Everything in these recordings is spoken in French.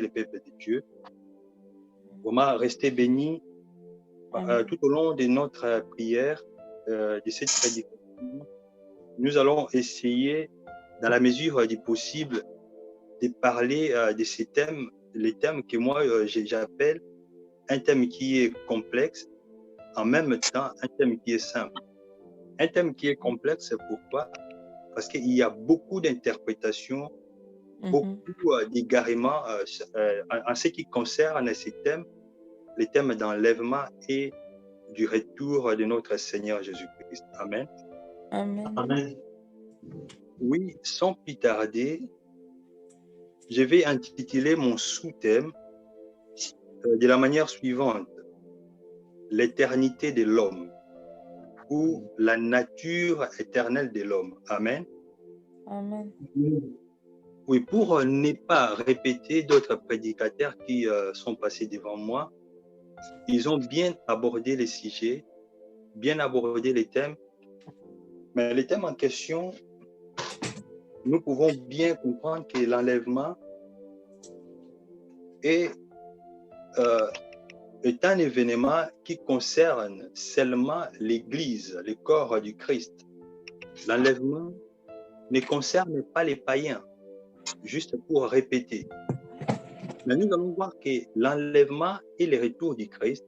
le peuple de Dieu. Vraiment, restez bénis tout au long de notre prière, de cette prédication. Nous allons essayer, dans la mesure du possible, de parler de ces thèmes, les thèmes que moi j'appelle un thème qui est complexe, en même temps un thème qui est simple. Un thème qui est complexe, c'est pourquoi? Parce qu'il y a beaucoup d'interprétations, beaucoup d'égarements en ce qui concerne ces thèmes, les thèmes d'enlèvement et du retour de notre Seigneur Jésus-Christ. Amen. Amen. Amen. Oui, sans plus tarder, je vais intituler mon sous-thème de la manière suivante: l'éternité de l'homme ou la nature éternelle de l'homme. Amen. Amen. Oui, pour ne pas répéter d'autres prédicateurs qui sont passés devant moi, ils ont bien abordé les sujets, bien abordé les thèmes, mais les thèmes en question, nous pouvons bien comprendre que l'enlèvement est un événement qui concerne seulement l'Église, le corps du Christ. L'enlèvement ne concerne pas les païens, juste pour répéter. Mais nous allons voir que l'enlèvement et le retour du Christ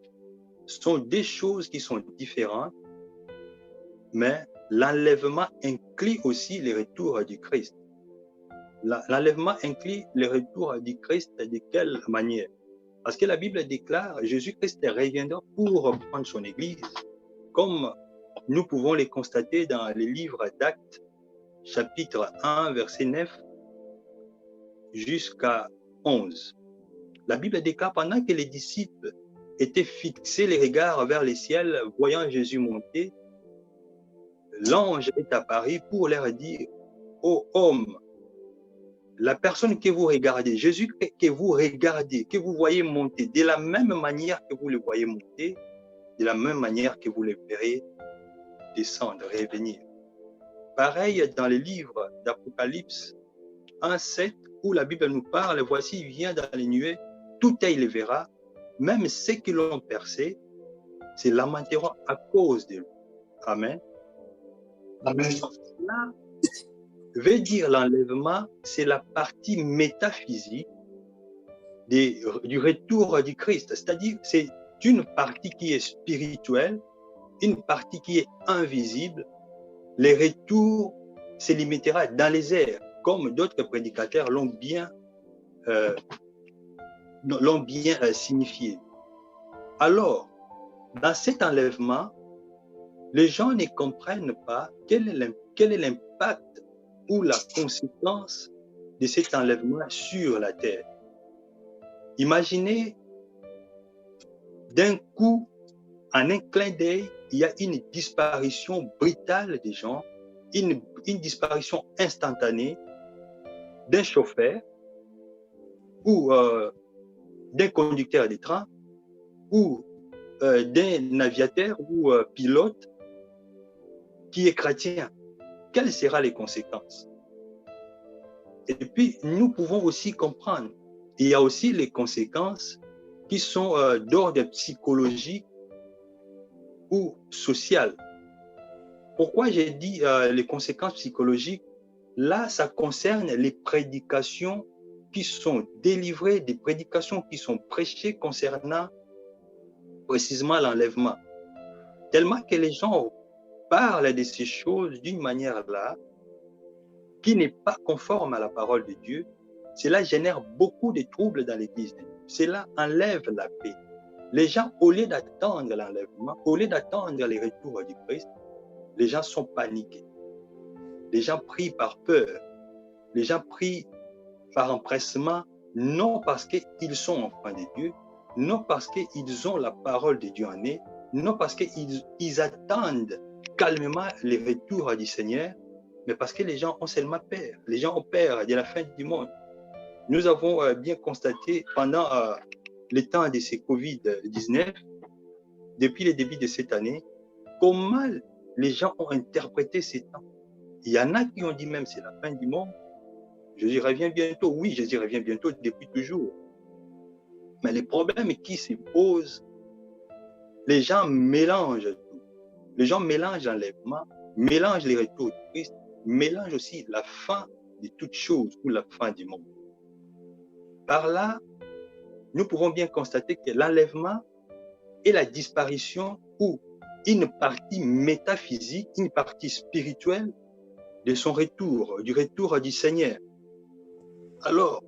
sont des choses qui sont différentes, mais l'enlèvement inclut aussi le retour du Christ. L'enlèvement inclut le retour du Christ de quelle manière? Parce que la Bible déclare Jésus-Christ reviendra pour prendre son Église, comme nous pouvons le constater dans les livres d'Actes, chapitre 1, verset 9 jusqu'à 11. La Bible déclare pendant que les disciples étaient fixés les regards vers les ciels, voyant Jésus monter, l'ange est apparu pour leur dire: ô homme, la personne que vous regardez, Jésus que vous regardez, que vous voyez monter, de la même manière que vous le voyez monter, de la même manière que vous le verrez descendre, revenir. Pareil dans les livres d'Apocalypse 1:7, où la Bible nous parle: voici, il vient dans les nuées, tout œil le verra, même ceux qui l'ont percé se lamenteront à cause de lui. Amen. Amen. Cela veut dire l'enlèvement, c'est la partie métaphysique du retour du Christ. C'est-à-dire, c'est une partie qui est spirituelle, une partie qui est invisible. Le retour se limitera dans les airs, comme d'autres prédicateurs l'ont bien signifié. Alors, dans cet enlèvement, les gens ne comprennent pas quel est l'impact ou la conséquence de cet enlèvement sur la terre. Imaginez, d'un coup, en un clin d'œil, il y a une disparition brutale des gens, une disparition instantanée d'un chauffeur ou d'un conducteur de train ou d'un aviateur ou pilote qui est chrétien. Quelles seront les conséquences? Et puis, nous pouvons aussi comprendre, il y a aussi les conséquences qui sont d'ordre psychologique ou social. Pourquoi j'ai dit les conséquences psychologiques? Là, ça concerne les prédications qui sont délivrées, des prédications qui sont prêchées concernant précisément l'enlèvement. Tellement que les gens parlent de ces choses d'une manière là, qui n'est pas conforme à la parole de Dieu. Cela génère beaucoup de troubles dans l'Église. Cela enlève la paix. Les gens, au lieu d'attendre l'enlèvement, au lieu d'attendre le retour du Christ, les gens sont paniqués. Les gens prient par peur. Les gens prient par empressement, non parce qu'ils sont enfants de Dieu, non parce qu'ils ont la parole de Dieu en eux, non parce qu'ils attendent calmement le retour du Seigneur, mais parce que les gens ont seulement peur. Les gens ont peur de la fin du monde. Nous avons bien constaté pendant le temps de ces Covid-19, depuis le début de cette année, comment les gens ont interprété ces temps. Il y en a qui ont dit même c'est la fin du monde. Jésus revient bientôt. Oui, Jésus revient bientôt depuis toujours. Mais les problèmes qui se posent, les gens mélangent tout. Les gens mélangent l'enlèvement, mélangent les retours du Christ, mélangent aussi la fin de toutes choses ou la fin du monde. Par là, nous pouvons bien constater que l'enlèvement est la disparition ou une partie métaphysique, une partie spirituelle de son retour, du retour du Seigneur. Alors,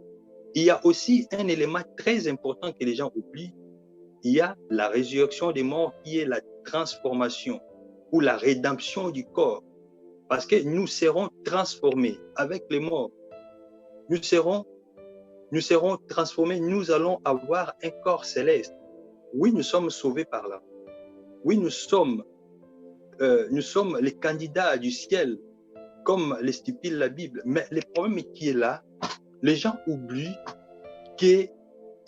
il y a aussi un élément très important que les gens oublient. Il y a la résurrection des morts qui est la transformation ou la rédemption du corps. Parce que nous serons transformés avec les morts. Nous serons transformés, nous allons avoir un corps céleste. Oui, nous sommes sauvés par là. Oui, nous sommes les candidats du ciel, comme le stipule la Bible. Mais le problème qui est là, les gens oublient qu'il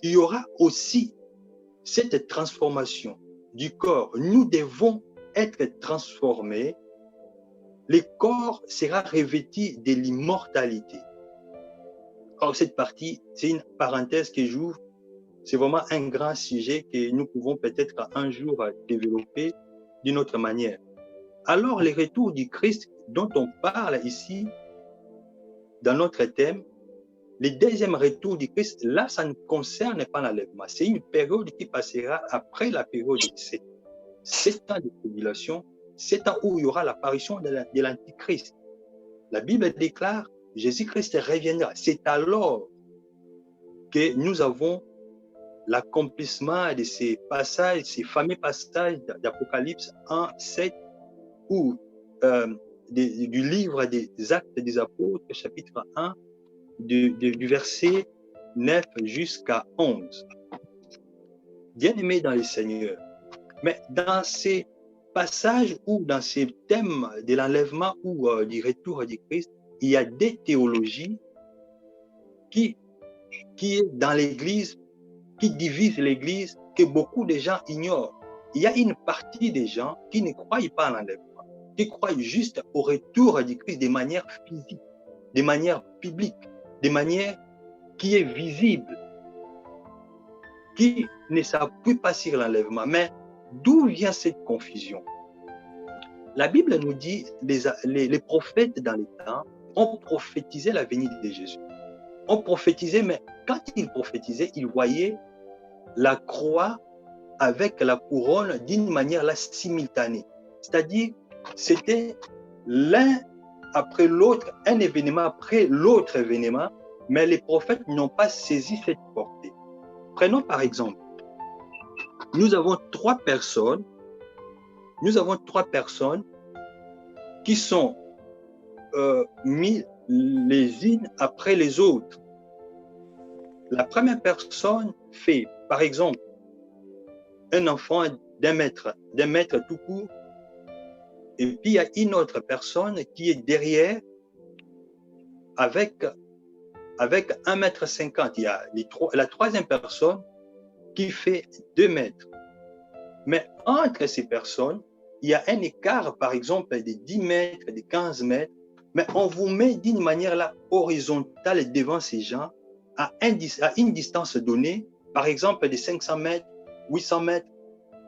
y aura aussi cette transformation du corps. Nous devons être transformés. Le corps sera revêtu de l'immortalité. Or, cette partie, c'est une parenthèse que j'ouvre. C'est vraiment un grand sujet que nous pouvons peut-être un jour développer d'une autre manière. Alors, le retour du Christ dont on parle ici, dans notre thème, le deuxième retour du Christ, là, ça ne concerne pas l'enlèvement. C'est une période qui passera après la période de 7 ans de tribulation, 7 ans où il y aura l'apparition de l'Antichrist. La Bible déclare, Jésus-Christ reviendra. C'est alors que nous avons l'accomplissement de ces passages, ces fameux passages d'Apocalypse 1, 7, ou du livre des Actes des Apôtres, chapitre 1, du verset 9 jusqu'à 11. Bien-aimés dans le Seigneur, mais dans ces passages ou dans ces thèmes de l'enlèvement ou du retour du Christ, il y a des théologies qui est dans l'Église, qui divisent l'Église, que beaucoup de gens ignorent. Il y a une partie des gens qui ne croient pas à l'enlèvement, qui croient juste au retour du Christ de manière physique, de manière publique, de manière qui est visible, qui ne s'appuie pas sur l'enlèvement. Mais d'où vient cette confusion? La Bible nous dit, les prophètes dans les temps ont prophétisé la venue de Jésus. On prophétisait, mais quand ils prophétisaient, ils voyaient la croix avec la couronne d'une manière là simultanée. C'est-à-dire, c'était l'un après l'autre, un événement après l'autre événement, mais les prophètes n'ont pas saisi cette portée. Prenons par exemple, nous avons trois personnes qui sont mises les unes après les autres. La première personne fait, par exemple, un enfant d'un mètre tout court, et puis il y a une autre personne qui est derrière avec 1,50 m. Il y a la troisième personne qui fait 2 mètres. Mais entre ces personnes, il y a un écart, par exemple, de 10 mètres, de 15 mètres, mais on vous met d'une manière là horizontale devant ces gens à une distance donnée, par exemple de 500 mètres, 800 mètres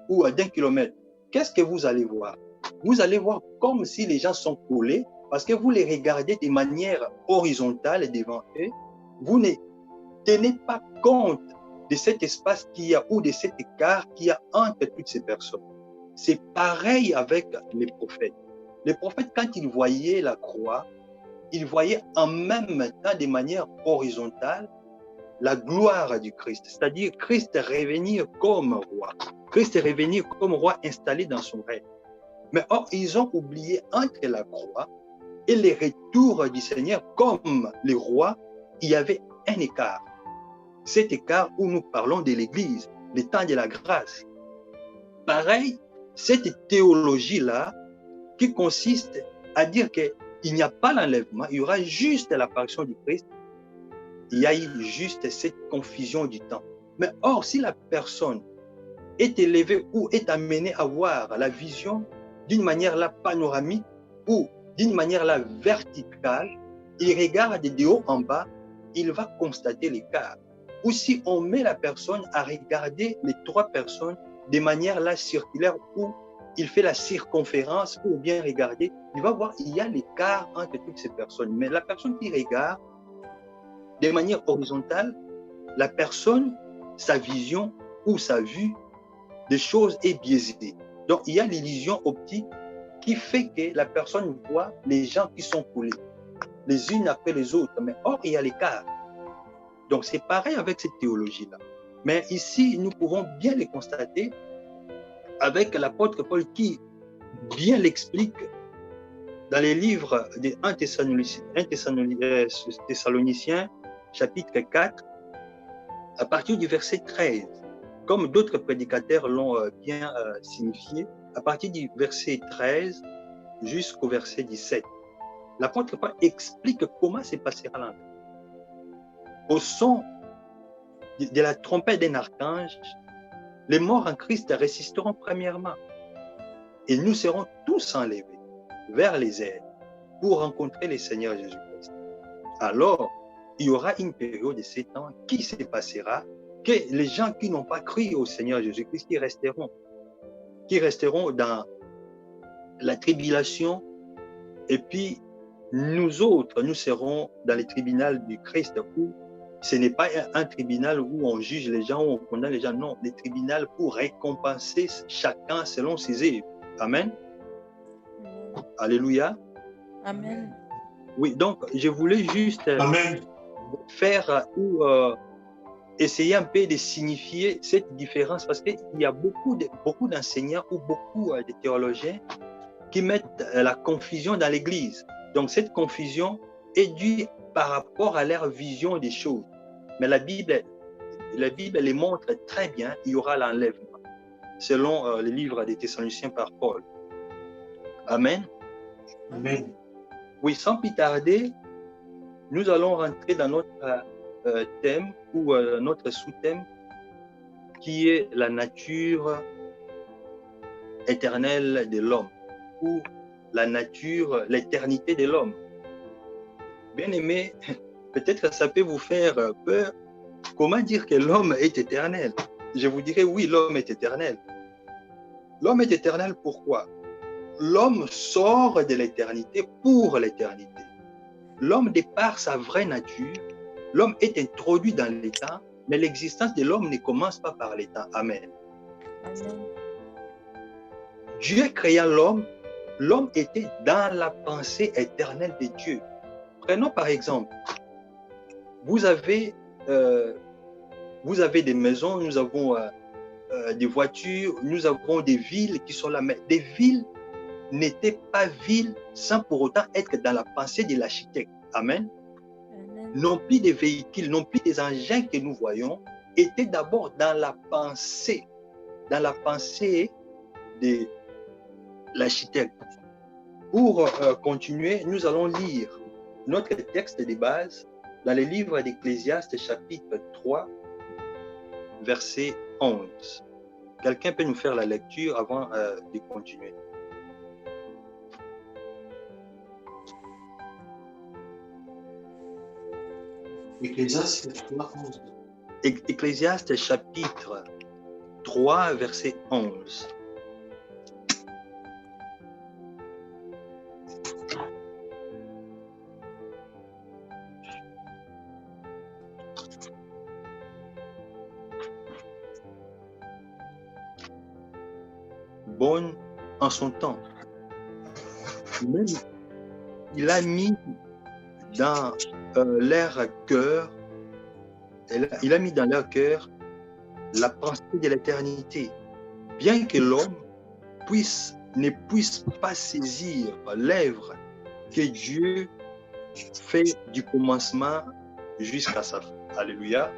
ou d'1 kilomètre. Qu'est-ce que vous allez voir? Vous allez voir comme si les gens sont collés parce que vous les regardez de manière horizontale devant eux. Vous ne tenez pas compte de cet espace qu'il y a ou de cet écart qu'il y a entre toutes ces personnes. C'est pareil avec les prophètes. Les prophètes, quand ils voyaient la croix, ils voyaient en même temps de manière horizontale la gloire du Christ, c'est-à-dire Christ revenir comme roi. Christ revenir comme roi installé dans son règne. Mais or, ils ont oublié entre la croix et le retour du Seigneur comme le roi, il y avait un écart. Cet écart où nous parlons de l'Église, le temps de la grâce. Pareil, cette théologie-là qui consiste à dire qu'il n'y a pas l'enlèvement, il y aura juste l'apparition du Christ, il y a eu juste cette confusion du temps. Mais or, si la personne est élevée ou est amenée à voir la vision d'une manière là panoramique ou d'une manière là verticale, il regarde de haut en bas, il va constater l'écart. ou si on met la personne à regarder les trois personnes de manière là circulaire où il fait la circonférence pour bien regarder, il va voir il y a l'écart entre toutes ces personnes. Mais la personne qui regarde de manière horizontale, la personne, sa vision ou sa vue des choses est biaisée. Donc, il y a l'illusion optique qui fait que la personne voit les gens qui sont collés, les unes après les autres. Mais or, il y a l'écart. Donc, c'est pareil avec cette théologie-là. Mais ici, nous pouvons bien les constater avec l'apôtre Paul qui bien l'explique dans les livres des 1 Thessaloniciens, chapitre 4, à partir du verset 13. Comme d'autres prédicateurs l'ont bien signifié, à partir du verset 13 jusqu'au verset 17. L'apôtre Paul explique comment se passera l'enfer. Au son de la trompette d'un archange, les morts en Christ résisteront premièrement. Et nous serons tous enlevés vers les airs pour rencontrer le Seigneur Jésus-Christ. Alors, il y aura une période de 7 ans qui se passera, que les gens qui n'ont pas cru au Seigneur Jésus-Christ, qui resteront dans la tribulation, et puis nous autres, nous serons dans le tribunal du Christ, où ce n'est pas un tribunal où on juge les gens, où on condamne les gens, non, le tribunal pour récompenser chacun selon ses œuvres. Amen. Alléluia. Amen. Oui, donc je voulais juste Amen. faire ou essayer un peu de signifier cette différence parce qu'il y a beaucoup d'enseignants ou beaucoup de théologiens qui mettent la confusion dans l'Église. Donc cette confusion est due par rapport à leur vision des choses. Mais la Bible les montre très bien, il y aura l'enlèvement, selon le livre des Thessaloniciens par Paul. Amen. Amen. Oui, sans plus tarder, nous allons rentrer dans notre thème ou notre sous-thème qui est la nature éternelle de l'homme ou la nature, l'éternité de l'homme. Bien aimé, peut-être que ça peut vous faire peur. Comment dire que l'homme est éternel? Je vous dirais oui, l'homme est éternel. L'homme est éternel pourquoi? L'homme sort de l'éternité pour l'éternité. L'homme, de par sa vraie nature, l'homme est introduit dans l'état, mais l'existence de l'homme ne commence pas par l'état. Amen. Amen. Dieu créant l'homme, l'homme était dans la pensée éternelle de Dieu. Prenons par exemple, vous avez des maisons, nous avons des voitures, nous avons des villes qui sont là, mais des villes n'étaient pas villes sans pour autant être dans la pensée de l'architecte. Amen. Amen. Non plus des véhicules, non plus des engins que nous voyons, étaient d'abord dans la pensée de l'architecte. Pour continuer, nous allons lire notre texte de base dans le livre d'Ecclésiaste, chapitre 3, verset 11. Quelqu'un peut nous faire la lecture avant de continuer? Ecclésiaste 3, 11. Ecclésiaste, chapitre 3, verset 11. Bonne en son temps. Même, il a mis dans leur cœur, il a mis dans leur cœur la pensée de l'éternité. Bien que l'homme ne puisse pas saisir l'œuvre que Dieu fait du commencement jusqu'à sa fin. Alléluia.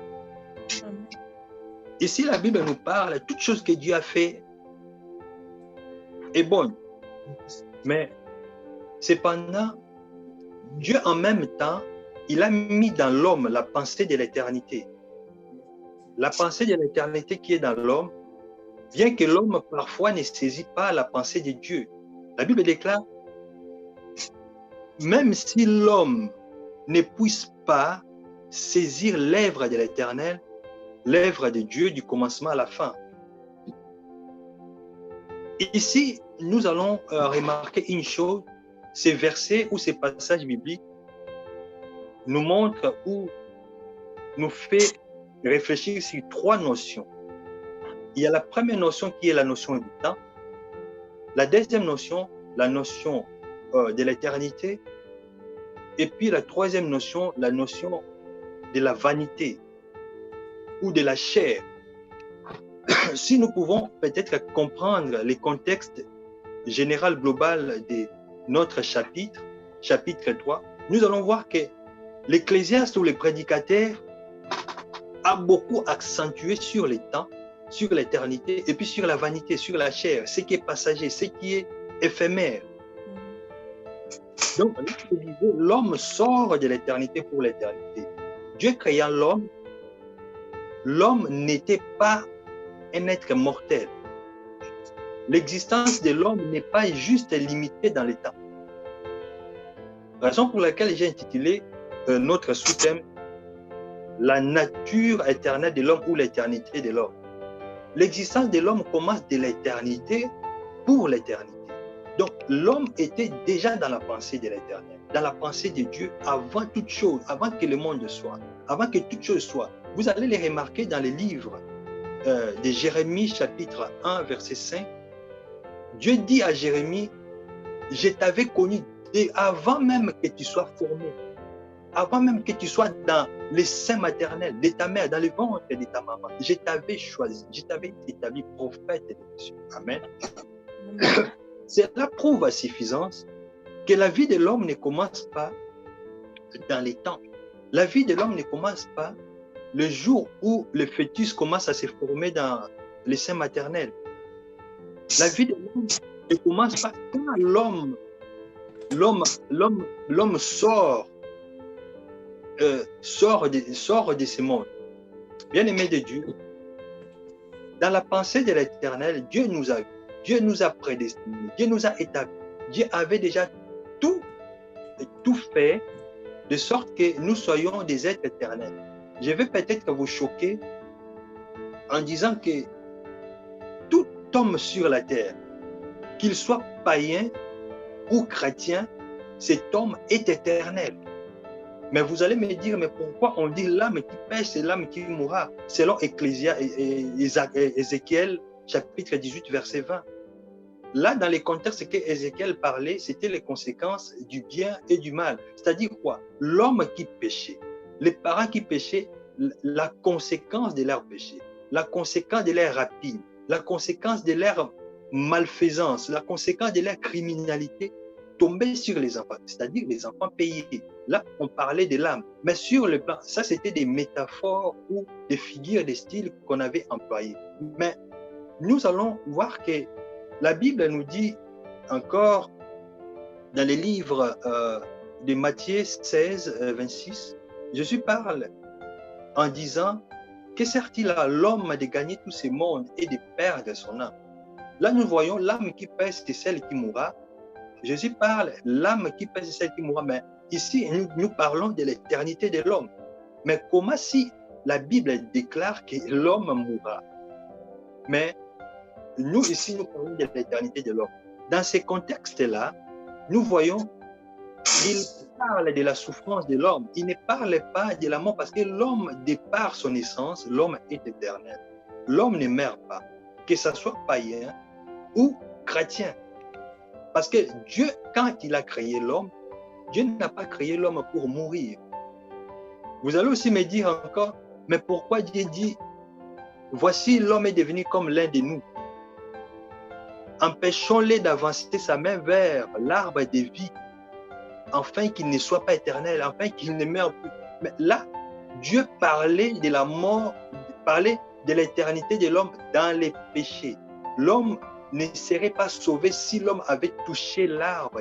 Amen. Ici, la Bible nous parle, toute chose que Dieu a fait est bonne. Mais cependant, Dieu en même temps, il a mis dans l'homme la pensée de l'éternité. La pensée de l'éternité qui est dans l'homme, bien que l'homme parfois ne saisit pas la pensée de Dieu. La Bible déclare, même si l'homme ne puisse pas saisir l'œuvre de l'Éternel, l'œuvre de Dieu du commencement à la fin. Ici, nous allons remarquer une chose, ces versets ou ces passages bibliques nous montrent ou nous fait réfléchir sur trois notions. Il y a la première notion qui est la notion du temps, la deuxième notion, la notion de l'éternité, et puis la troisième notion, la notion de la vanité ou de la chair. Si nous pouvons peut-être comprendre le contexte général global de notre chapitre 3, nous allons voir que l'Ecclésiaste ou le prédicateur a beaucoup accentué sur les temps, sur l'éternité et puis sur la vanité, sur la chair, ce qui est passager, ce qui est éphémère. Donc, l'homme sort de l'éternité pour l'éternité. Dieu créant l'homme, l'homme n'était pas un être mortel. L'existence de l'homme n'est pas juste limitée dans le temps. Raison pour laquelle j'ai intitulé notre sous-thème la nature éternelle de l'homme ou l'éternité de l'homme. L'existence de l'homme commence de l'éternité pour l'éternité. Donc, l'homme était déjà dans la pensée de l'éternel, dans la pensée de Dieu avant toute chose, avant que le monde soit, avant que toute chose soit. Vous allez les remarquer dans le livre de Jérémie, chapitre 1, verset 5. Dieu dit à Jérémie, je t'avais connu avant même que tu sois formé, avant même que tu sois dans le sein maternel de ta mère, dans le ventre de ta maman. Je t'avais choisi, je t'avais établi prophète de Dieu. Amen. Cela prouve à suffisance que la vie de l'homme ne commence pas dans les temps. La vie de l'homme ne commence pas le jour où le fœtus commence à se former dans le sein maternel. La vie de l'homme ne commence pas quand l'homme sort de ce monde. Bien-aimé de Dieu, dans la pensée de l'Éternel, Dieu nous a prédestinés, Dieu nous a établis. Dieu avait déjà tout fait de sorte que nous soyons des êtres éternels. Je vais peut-être vous choquer en disant que tout homme sur la terre, qu'il soit païen ou chrétien, cet homme est éternel. Mais vous allez me dire, mais pourquoi on dit l'âme qui pêche, c'est l'âme qui mourra, selon Ézéchiel, chapitre 18, verset 20. Là, dans les contextes que Ézéchiel parlait, c'était les conséquences du bien et du mal. C'est-à-dire quoi? L'homme qui péchait, les parents qui péchaient, la conséquence de leur péché, la conséquence de leur rapine, la conséquence de leur malfaisance, la conséquence de leur criminalité tombait sur les enfants, c'est-à-dire les enfants payés. Là, on parlait de l'âme. Mais sur le plan, ça c'était des métaphores ou des figures de style qu'on avait employées. Mais nous allons voir que la Bible nous dit encore dans les livres de Matthieu 16, 26, Jésus parle en disant que sert-il à l'homme de gagner tous ces mondes et de perdre son âme? Là, nous voyons l'âme qui pèse, c'est celle qui mourra. Jésus parle, l'âme qui pèse, c'est celle qui mourra. Mais ici, nous parlons de l'éternité de l'homme. Mais comment si la Bible déclare que l'homme mourra? Mais nous, ici, nous parlons de l'éternité de l'homme. Dans ces contextes-là, nous voyons qu'il parle de la souffrance de l'homme. Il ne parle pas de la mort parce que l'homme, de par son essence, l'homme est éternel. L'homme ne meurt pas, que ce soit païen ou chrétien. Parce que Dieu, quand il a créé l'homme, Dieu n'a pas créé l'homme pour mourir. Vous allez aussi me dire encore, mais pourquoi Dieu dit, voici l'homme est devenu comme l'un de nous. Empêchons-le d'avancer sa main vers l'arbre de vie, afin qu'il ne soit pas éternel, afin qu'il ne meure plus. Mais là, Dieu parlait de la mort, parlait de l'éternité de l'homme dans les péchés. L'homme ne serait pas sauvé si l'homme avait touché l'arbre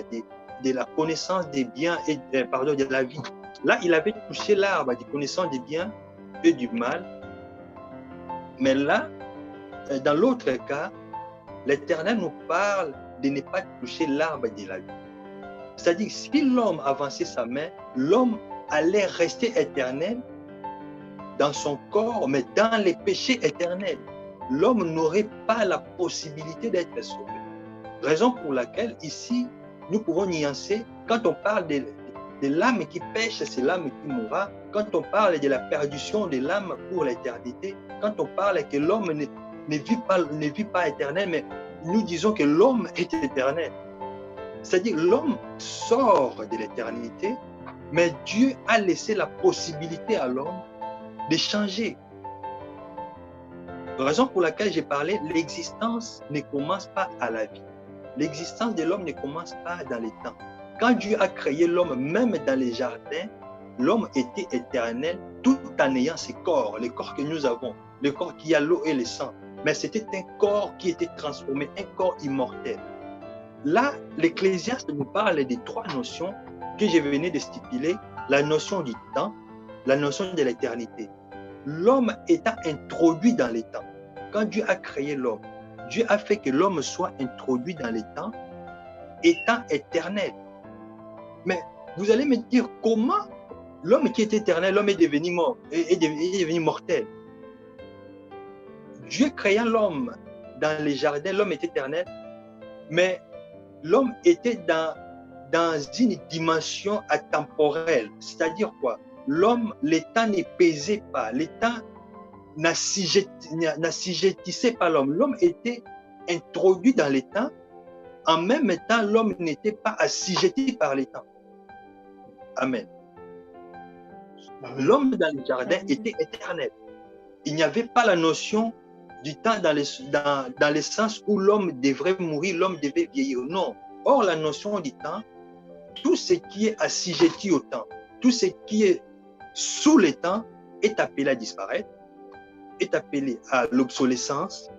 de la connaissance des biens et de la vie. Là, il avait touché l'arbre de connaissance des biens et du mal. Mais là, dans l'autre cas, l'Éternel nous parle de ne pas toucher l'arbre de la vie. C'est-à-dire, si l'homme avançait sa main, l'homme allait rester éternel dans son corps, mais dans les péchés éternels. L'homme n'aurait pas la possibilité d'être sauvé. Raison pour laquelle, ici, nous pouvons nuancer. Quand on parle de l'âme qui pêche, c'est l'âme qui mourra. Quand on parle de la perdition de l'âme pour l'éternité, quand on parle que l'homme ne vit pas éternel, mais nous disons que l'homme est éternel. C'est-à-dire l'homme sort de l'éternité, mais Dieu a laissé la possibilité à l'homme de changer. Raison pour laquelle j'ai parlé, l'existence ne commence pas à la vie. L'existence de l'homme ne commence pas dans les temps. Quand Dieu a créé l'homme, même dans les jardins, l'homme était éternel tout en ayant ses corps, les corps que nous avons, le corps qui a l'eau et le sang. Mais c'était un corps qui était transformé, un corps immortel. Là, l'Ecclésiaste nous parle des trois notions que je venais de stipuler, la notion du temps, la notion de l'éternité. L'homme étant introduit dans les temps. Quand Dieu a créé l'homme, Dieu a fait que l'homme soit introduit dans les temps, étant éternel. Mais vous allez me dire comment l'homme qui est éternel, l'homme est devenu mort, est devenu mortel. Dieu créant l'homme dans les jardins, l'homme est éternel, mais l'homme était dans une dimension atemporelle. C'est-à-dire quoi? L'homme, le temps ne pesait pas, le temps n'assujettissait pas l'homme. L'homme était introduit dans les temps. En même temps, l'homme n'était pas assujetti par les temps. Amen. L'homme dans le jardin était éternel. Il n'y avait pas la notion du temps dans le sens où l'homme devrait mourir, l'homme devait vieillir. Non. Or, la notion du temps, tout ce qui est assujetti au temps, tout ce qui est sous le temps est appelé à disparaître, est appelé à l'obsolescence,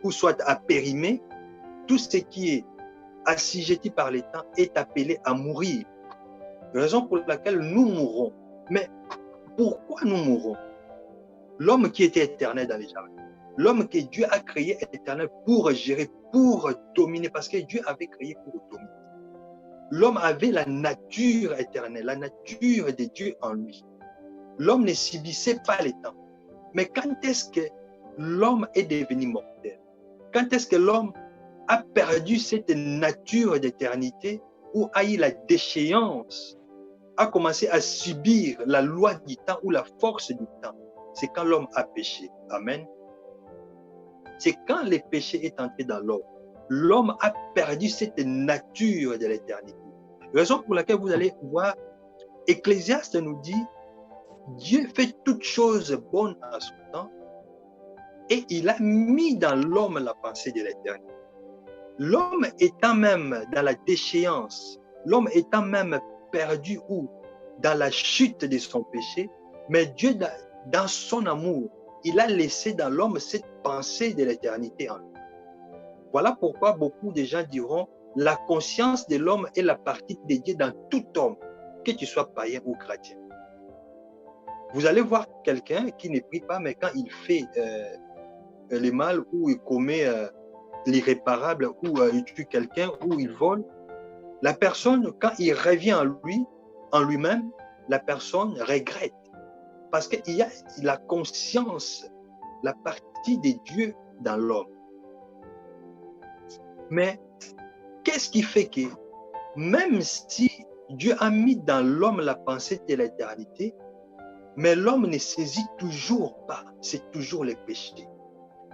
ou soit à périmer. Tout ce qui est assujetti par le temps est appelé à mourir. Raison pour laquelle nous mourrons. Mais pourquoi nous mourrons? L'homme qui était éternel dans les jardins, l'homme que Dieu a créé éternel pour gérer, pour dominer, parce que Dieu avait créé pour dominer. L'homme avait la nature éternelle, la nature de Dieu en lui. L'homme ne subissait pas les temps. Mais quand est-ce que l'homme est devenu mortel? Quand est-ce que l'homme a perdu cette nature d'éternité ou a eu la déchéance, a commencé à subir la loi du temps ou la force du temps? C'est quand l'homme a péché. Amen. C'est quand le péché est entré dans l'homme. L'homme a perdu cette nature de l'éternité. Raison pour laquelle vous allez voir, Ecclésiaste nous dit, Dieu fait toutes choses bonnes en son temps et il a mis dans l'homme la pensée de l'éternité. L'homme étant même dans la déchéance, l'homme étant même perdu ou dans la chute de son péché, mais Dieu, dans son amour, il a laissé dans l'homme cette pensée de l'éternité en lui. Voilà pourquoi beaucoup de gens diront la conscience de l'homme est la partie de Dieu dans tout homme, que tu sois païen ou chrétien. Vous allez voir quelqu'un qui ne prie pas, mais quand il fait le mal ou il commet l'irréparable ou il tue quelqu'un ou il vole, la personne, quand il revient en lui-même, la personne regrette. Parce qu'il y a la conscience, la partie de Dieu dans l'homme. Mais qu'est-ce qui fait que, même si Dieu a mis dans l'homme la pensée de l'éternité, mais l'homme ne saisit toujours pas, c'est toujours le péché.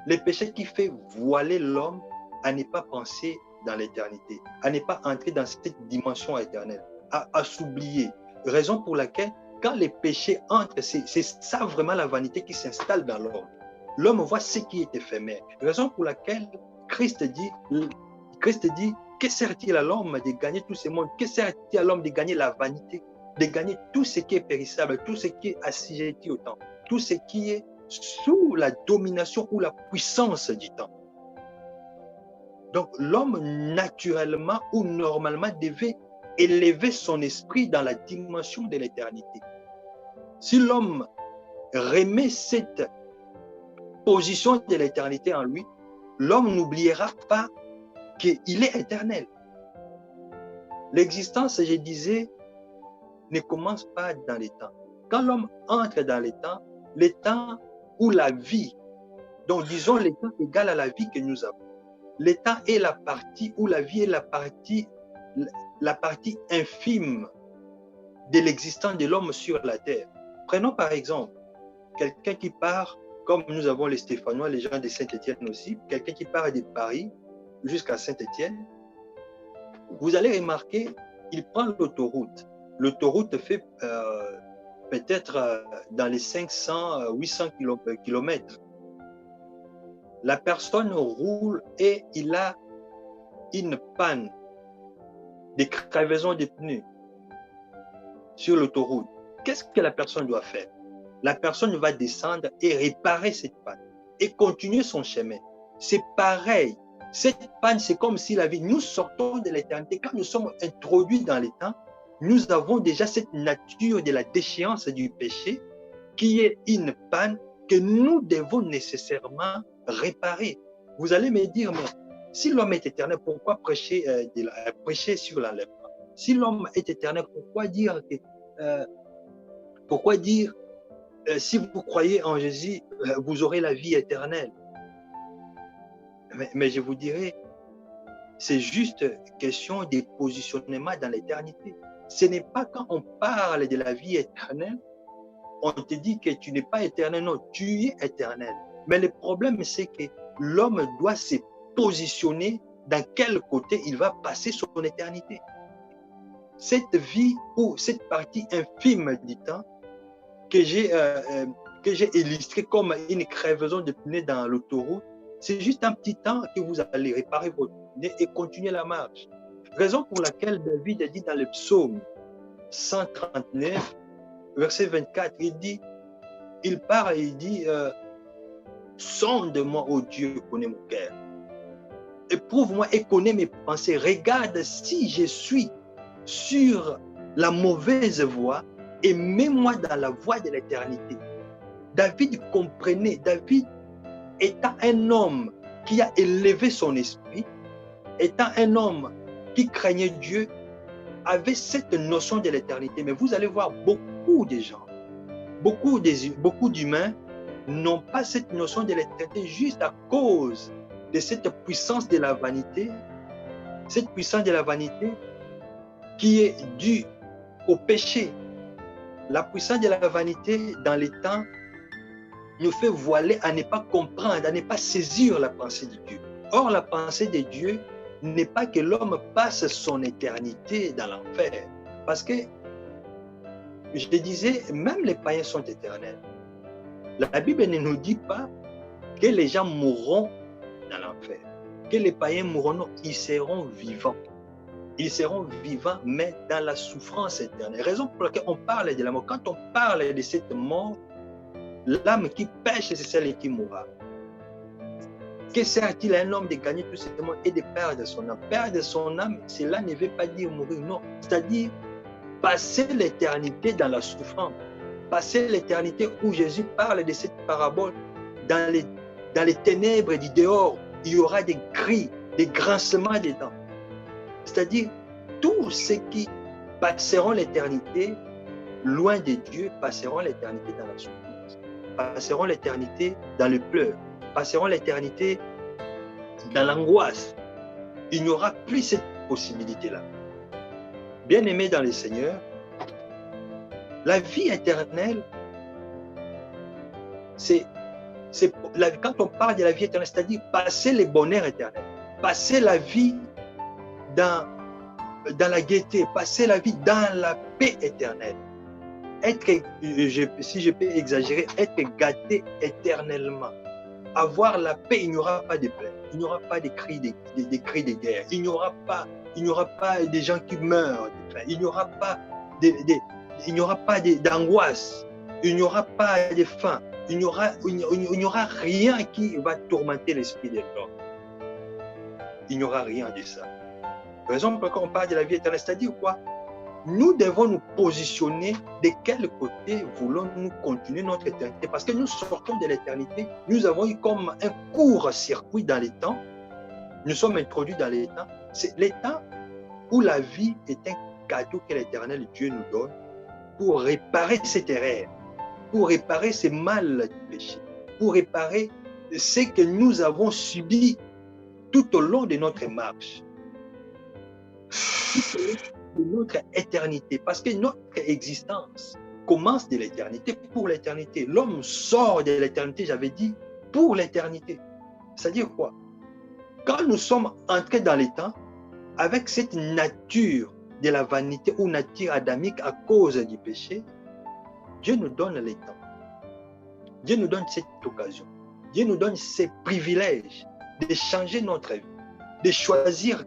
Le péché qui fait voiler l'homme à ne pas penser dans l'éternité, à ne pas entrer dans cette dimension éternelle, à s'oublier. Raison pour laquelle, quand les péchés entrent, c'est ça vraiment la vanité qui s'installe dans l'homme. L'homme voit ce qui est éphémère. Raison pour laquelle Christ dit, que sert-il à l'homme de gagner tout ce monde? Que sert-il à l'homme de gagner la vanité, de gagner tout ce qui est périssable, tout ce qui est assujetti au temps, tout ce qui est sous la domination ou la puissance du temps? Donc l'homme naturellement ou normalement devait élever son esprit dans la dimension de l'éternité. Si l'homme remet cette position de l'éternité en lui, l'homme n'oubliera pas qu'il est éternel. L'existence, je disais, ne commence pas dans les temps. Quand l'homme entre dans les temps, les temps où la vie, donc disons les temps égaux à la vie que nous avons. Le temps est la partie où la vie est la partie infime de l'existence de l'homme sur la terre. Prenons par exemple quelqu'un qui part, comme nous avons les Stéphanois, les gens de Saint-Étienne aussi, quelqu'un qui part de Paris jusqu'à Saint-Étienne, vous allez remarquer, il prend l'autoroute. L'autoroute fait peut-être dans les 500, 800 kilomètres. La personne roule et il a une panne, des crevaisons de pneus sur l'autoroute. Qu'est-ce que la personne doit faire? La personne va descendre et réparer cette panne et continuer son chemin. C'est pareil. Cette panne, c'est comme si la vie, nous sortons de l'éternité. Quand nous sommes introduits dans les temps, nous avons déjà cette nature de la déchéance du péché qui est une panne que nous devons nécessairement réparer. Vous allez me dire, mais si l'homme est éternel, pourquoi prêcher sur l'enlèvement? Si l'homme est éternel, pourquoi dire si vous croyez en Jésus, vous aurez la vie éternelle? Mais je vous dirais, c'est juste question de positionnement dans l'éternité. Ce n'est pas quand on parle de la vie éternelle, on te dit que tu n'es pas éternel. Non, tu es éternel. Mais le problème, c'est que l'homme doit se positionner dans quel côté il va passer son éternité. Cette vie ou cette partie infime du temps que j'ai illustré comme une crevaison de pneus dans l'autoroute, c'est juste un petit temps que vous allez réparer votre pneu et continuer la marche. Raison pour laquelle David a dit dans le psaume 139, verset 24, il parle et il dit sonde-moi, ô Dieu, connais mon cœur. Éprouve-moi et connais mes pensées. Regarde si je suis sur la mauvaise voie et mets-moi dans la voie de l'éternité. David comprenait, David étant un homme qui a élevé son esprit, étant un homme qui craignait Dieu, avait cette notion de l'éternité. Mais vous allez voir beaucoup de gens, beaucoup d'humains n'ont pas cette notion de l'éternité juste à cause de cette puissance de la vanité, cette puissance de la vanité qui est due au péché. La puissance de la vanité dans les temps nous fait voiler à ne pas comprendre, à ne pas saisir la pensée de Dieu. Or, la pensée de Dieu n'est pas que l'homme passe son éternité dans l'enfer. Parce que, je te disais, même les païens sont éternels. La Bible ne nous dit pas que les gens mourront dans l'enfer, que les païens mourront, non, ils seront vivants. Ils seront vivants, mais dans la souffrance éternelle. Raison pour laquelle on parle de la mort. Quand on parle de cette mort, l'âme qui pêche, c'est celle qui mourra. Que sert-il à un homme de gagner tout ce monde et de perdre son âme? Perdre son âme, cela ne veut pas dire mourir, non. C'est-à-dire passer l'éternité dans la souffrance. Passer l'éternité où Jésus parle de cette parabole dans les ténèbres du dehors. Il y aura des cris, des grincements des dents. C'est-à-dire tous ceux qui passeront l'éternité loin de Dieu, passeront l'éternité dans la souffrance, passeront l'éternité dans le pleur, passeront l'éternité dans l'angoisse. Il n'y aura plus cette possibilité-là. Bien-aimés dans le Seigneur, la vie éternelle, quand on parle de la vie éternelle, c'est-à-dire passer le bonheur éternel, passer la vie dans la gaieté, passer la vie dans la paix éternelle. Si je peux exagérer, être gâté éternellement. Avoir la paix, il n'y aura pas de plainte, il n'y aura pas de cris de guerre, il n'y aura pas des gens qui meurent, il n'y aura pas d'angoisse, il n'y aura pas de faim, il n'y aura rien qui va tourmenter l'esprit de l'homme. Il n'y aura rien de ça. Raison pour laquelle on parle de la vie éternelle, c'est-à-dire quoi? Nous devons nous positionner de quel côté voulons-nous continuer notre éternité. Parce que nous sortons de l'éternité, nous avons eu comme un court-circuit dans les temps. Nous sommes introduits dans les temps. C'est les temps où la vie est un cadeau que l'éternel Dieu nous donne pour réparer cette erreur. pour réparer ce mal du péché, pour réparer ce que nous avons subi tout au long de notre marche, tout au long de notre éternité, parce que notre existence commence de l'éternité pour l'éternité. L'homme sort de l'éternité, j'avais dit, pour l'éternité. C'est-à-dire quoi? Quand nous sommes entrés dans les temps, avec cette nature de la vanité ou nature adamique à cause du péché, Dieu nous donne les temps. Dieu nous donne cette occasion. Dieu nous donne ces privilèges de changer notre vie, de choisir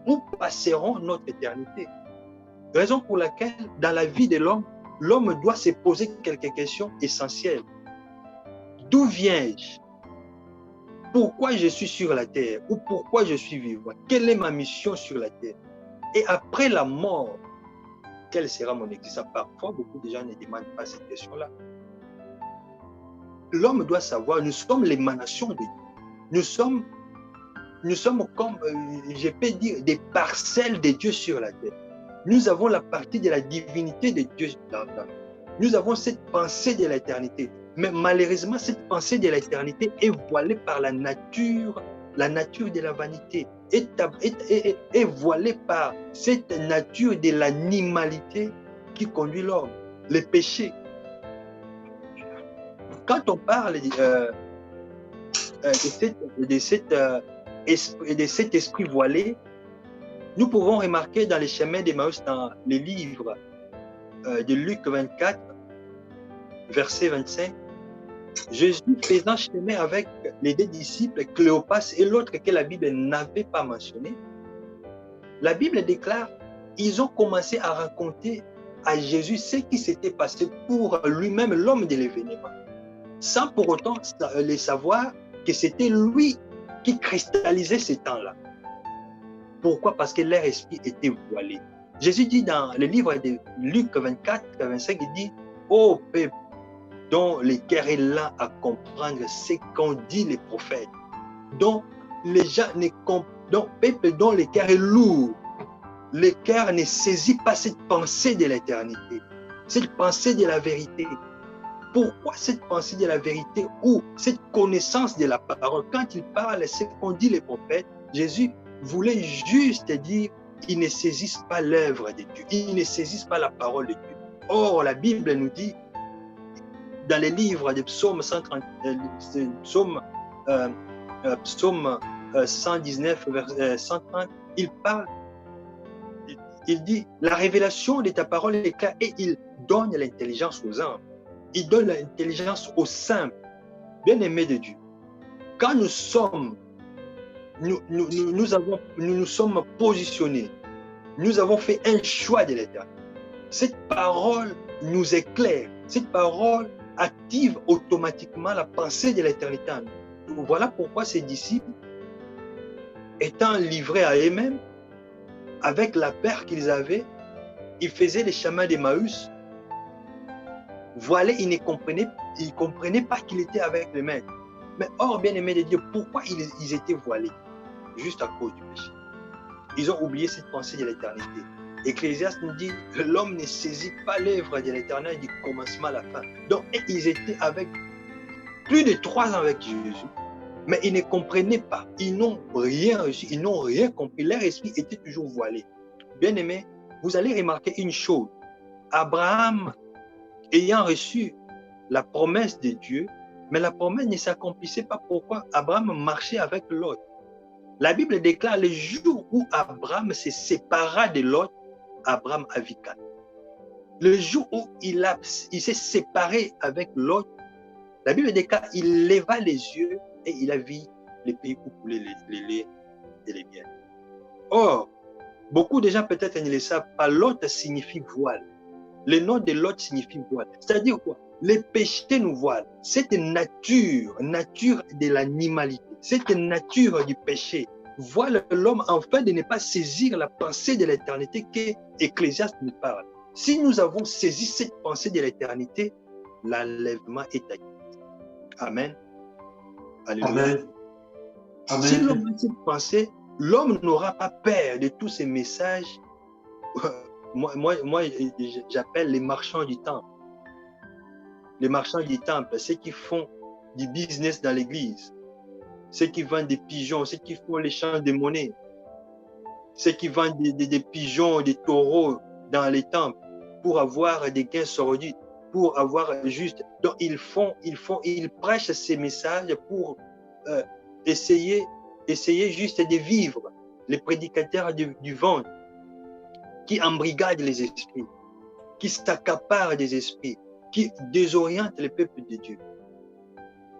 où passerons notre éternité. Raison pour laquelle, dans la vie de l'homme, l'homme doit se poser quelques questions essentielles. D'où viens-je? Pourquoi je suis sur la terre? Ou pourquoi je suis vivant? Quelle est ma mission sur la terre? Et après la mort, quelle sera mon existence? Parfois, beaucoup de gens ne demandent pas cette question-là. L'homme doit savoir, nous sommes l'émanation de Dieu. Nous sommes comme, je peux dire, des parcelles de Dieu sur la terre. Nous avons la partie de la divinité de Dieu dans nous. Nous avons cette pensée de l'éternité. Mais malheureusement, cette pensée de l'éternité est voilée par la nature de la vanité, est voilée par cette nature de l'animalité qui conduit l'homme, le péché. Quand on parle de cet esprit voilé, nous pouvons remarquer dans les chemins d'Emmaüs, dans les livres de Luc 24, verset 25, Jésus faisant chemin avec les deux disciples, Cléopas et l'autre que la Bible n'avait pas mentionné, la Bible déclare, ils ont commencé à raconter à Jésus ce qui s'était passé pour lui-même, l'homme de l'événement, sans pour autant les savoir que c'était lui qui cristallisait ces temps-là. Pourquoi? Parce que leur esprit était voilé. Jésus dit dans le livre de Luc 24, 25, il dit, « Ô peuple, dont le cœur est lent à comprendre ce qu'ont dit les prophètes, dont les gens ne comprennent, dont peuple dont le cœur est lourd, le cœur ne saisit pas cette pensée de l'éternité, cette pensée de la vérité. » Pourquoi cette pensée de la vérité ou cette connaissance de la parole? Quand il parle, ce qu'ont dit les prophètes, Jésus voulait juste dire, ils ne saisissent pas l'œuvre de Dieu, ils ne saisissent pas la parole de Dieu. Or, la Bible nous dit, dans les livres de Psaume 130, Psaume 119, verset 130, il parle, il dit, la révélation de ta parole est claire et il donne l'intelligence aux hommes. Il donne l'intelligence aux simples, bien-aimés de Dieu. Quand nous sommes, nous sommes positionnés, nous avons fait un choix de l'éternel. Cette parole nous éclaire, cette parole active automatiquement la pensée de l'éternité en nous. Voilà pourquoi ces disciples, étant livrés à eux-mêmes, avec la peur qu'ils avaient, ils faisaient les chemins d'Emmaüs. Voilà, ils ne comprenaient pas qu'il était avec le maître. Mais or, bien-aimés de Dieu, pourquoi ils étaient voilés? Juste à cause du péché. Ils ont oublié cette pensée de l'éternité. Ecclésiaste nous dit que l'homme ne saisit pas l'œuvre de l'éternel du commencement à la fin. Donc, ils étaient avec plus de 3 ans avec Jésus, mais ils ne comprenaient pas. Ils n'ont rien reçu, ils n'ont rien compris. Leur esprit était toujours voilé. Bien-aimés, vous allez remarquer une chose. Abraham, ayant reçu la promesse de Dieu, mais la promesse ne s'accomplissait pas. Pourquoi? Abraham marchait avec Lot. La Bible déclare le jour où Abraham se sépara de Lot, Abraham a vécu. Le jour où il s'est séparé avec Lot, la Bible déclare il leva les yeux et il a vu les pays où coulaient les laits et les biens. Or, beaucoup de gens peut-être ne le savent pas, Lot signifie voile. Le nom de Lot signifie voile. C'est-à-dire quoi? Les péchés nous voilent. Cette nature de l'animalité, cette nature du péché, voile l'homme afin de ne pas saisir la pensée de l'éternité que Ecclésiaste nous parle. Si nous avons saisi cette pensée de l'éternité, l'enlèvement est acquis. Amen. Alléluia. Amen. Amen. Si l'homme a cette pensée, l'homme n'aura pas peur de tous ces messages. Moi j'appelle les marchands du temps. les marchands du temple, ceux qui font du business dans l'église, ceux qui vendent des pigeons, ceux qui font l'échange de monnaie, ceux qui vendent des pigeons, des taureaux dans les temples pour avoir des gains sordides, pour avoir juste... Donc, ils prêchent ces messages pour essayer juste de vivre. Les prédicateurs du ventre qui embrigadent les esprits, qui s'accaparent des esprits, qui désorientent les peuples de Dieu.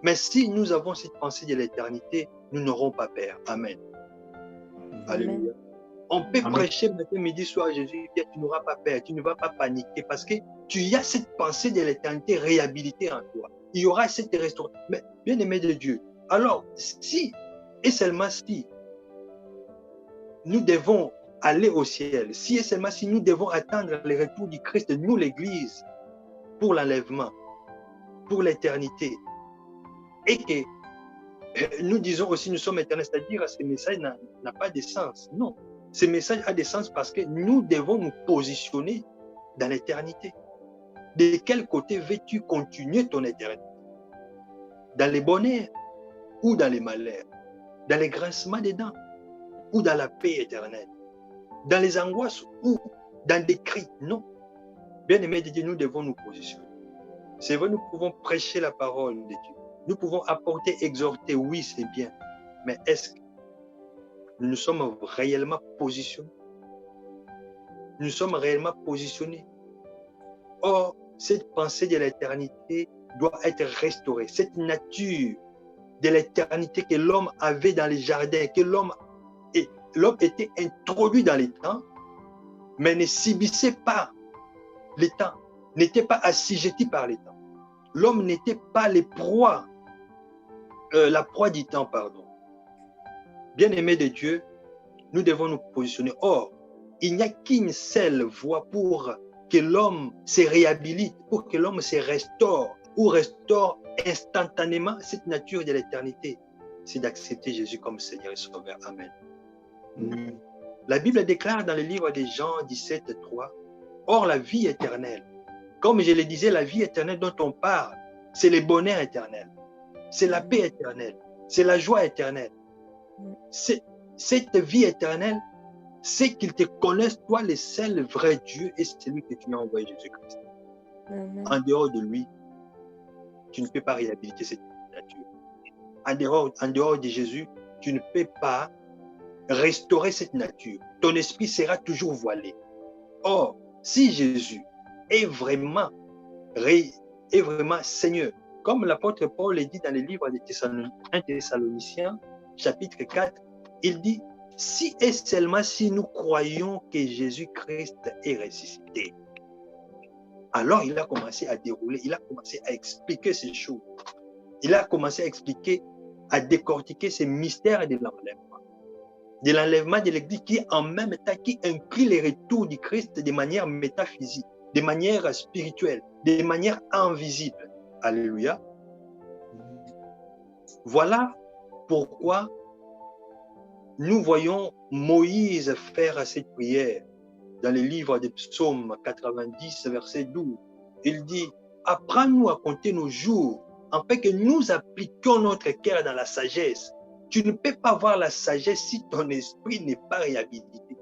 Mais si nous avons cette pensée de l'éternité, nous n'aurons pas peur. Amen. Alléluia. On peut prêcher matin, midi, soir, Jésus, tu n'auras pas peur, tu ne vas pas paniquer parce que tu as cette pensée de l'éternité réhabilitée en toi. Il y aura cette restauration. Mais bien aimé de Dieu, alors si, et seulement si, nous devons aller au ciel, si et seulement si nous devons attendre le retour du Christ, nous l'Église, pour l'enlèvement, pour l'éternité, et que nous disons aussi nous sommes éternels, c'est-à-dire ce message n'a pas de sens. Non, ce message a des sens parce que nous devons nous positionner dans l'éternité. De quel côté veux-tu continuer ton éternité? Dans les bonheurs ou dans les malheurs? Dans les grincements des dents ou dans la paix éternelle? Dans les angoisses ou dans des cris? Non. Bien aimé de Dieu, nous devons nous positionner. C'est vrai, nous pouvons prêcher la parole de Dieu. Nous pouvons apporter, exhorter, oui, c'est bien. Mais est-ce que nous sommes réellement positionnés? Nous sommes réellement positionnés. Or, cette pensée de l'éternité doit être restaurée. Cette nature de l'éternité que l'homme avait dans les jardins, que l'homme était introduit dans les temps, mais ne subissait pas les temps, n'était pas assujetti par les temps. L'homme n'était pas les proies, la proie du temps, pardon. Bien-aimés de Dieu, nous devons nous positionner. Or, il n'y a qu'une seule voie pour que l'homme se réhabilite, pour que l'homme se restaure, ou restaure instantanément cette nature de l'éternité. C'est d'accepter Jésus comme Seigneur et Sauveur. Amen. La Bible déclare dans le livre de Jean 17, 3, « Or, la vie éternelle, comme je le disais, la vie éternelle dont on parle, c'est le bonheur éternel, c'est la paix éternelle, c'est la joie éternelle. Cette vie éternelle, c'est qu'ils te connaissent, toi, le seul vrai Dieu, et c'est lui que tu as envoyé, Jésus-Christ. En dehors de lui, tu ne peux pas réhabiliter cette nature. En dehors de Jésus, tu ne peux pas restaurer cette nature. Ton esprit sera toujours voilé. Or, si Jésus est vraiment Seigneur, comme l'apôtre Paul le dit dans le livre de 1 Thessaloniciens, chapitre 4, il dit, si et seulement si nous croyons que Jésus-Christ est ressuscité. Alors il a commencé à dérouler, il a commencé à expliquer ces choses. Il a commencé à expliquer, à décortiquer ces mystères de l'enlèvement de l'Église qui en même temps qui inclut le retour du Christ de manière métaphysique, de manière spirituelle, de manière invisible. Alléluia. Voilà pourquoi nous voyons Moïse faire cette prière dans le livre des Psaumes 90, verset 12. Il dit, apprends-nous à compter nos jours, afin que nous appliquions notre cœur dans la sagesse. Tu ne peux pas voir la sagesse si ton esprit n'est pas réhabilité.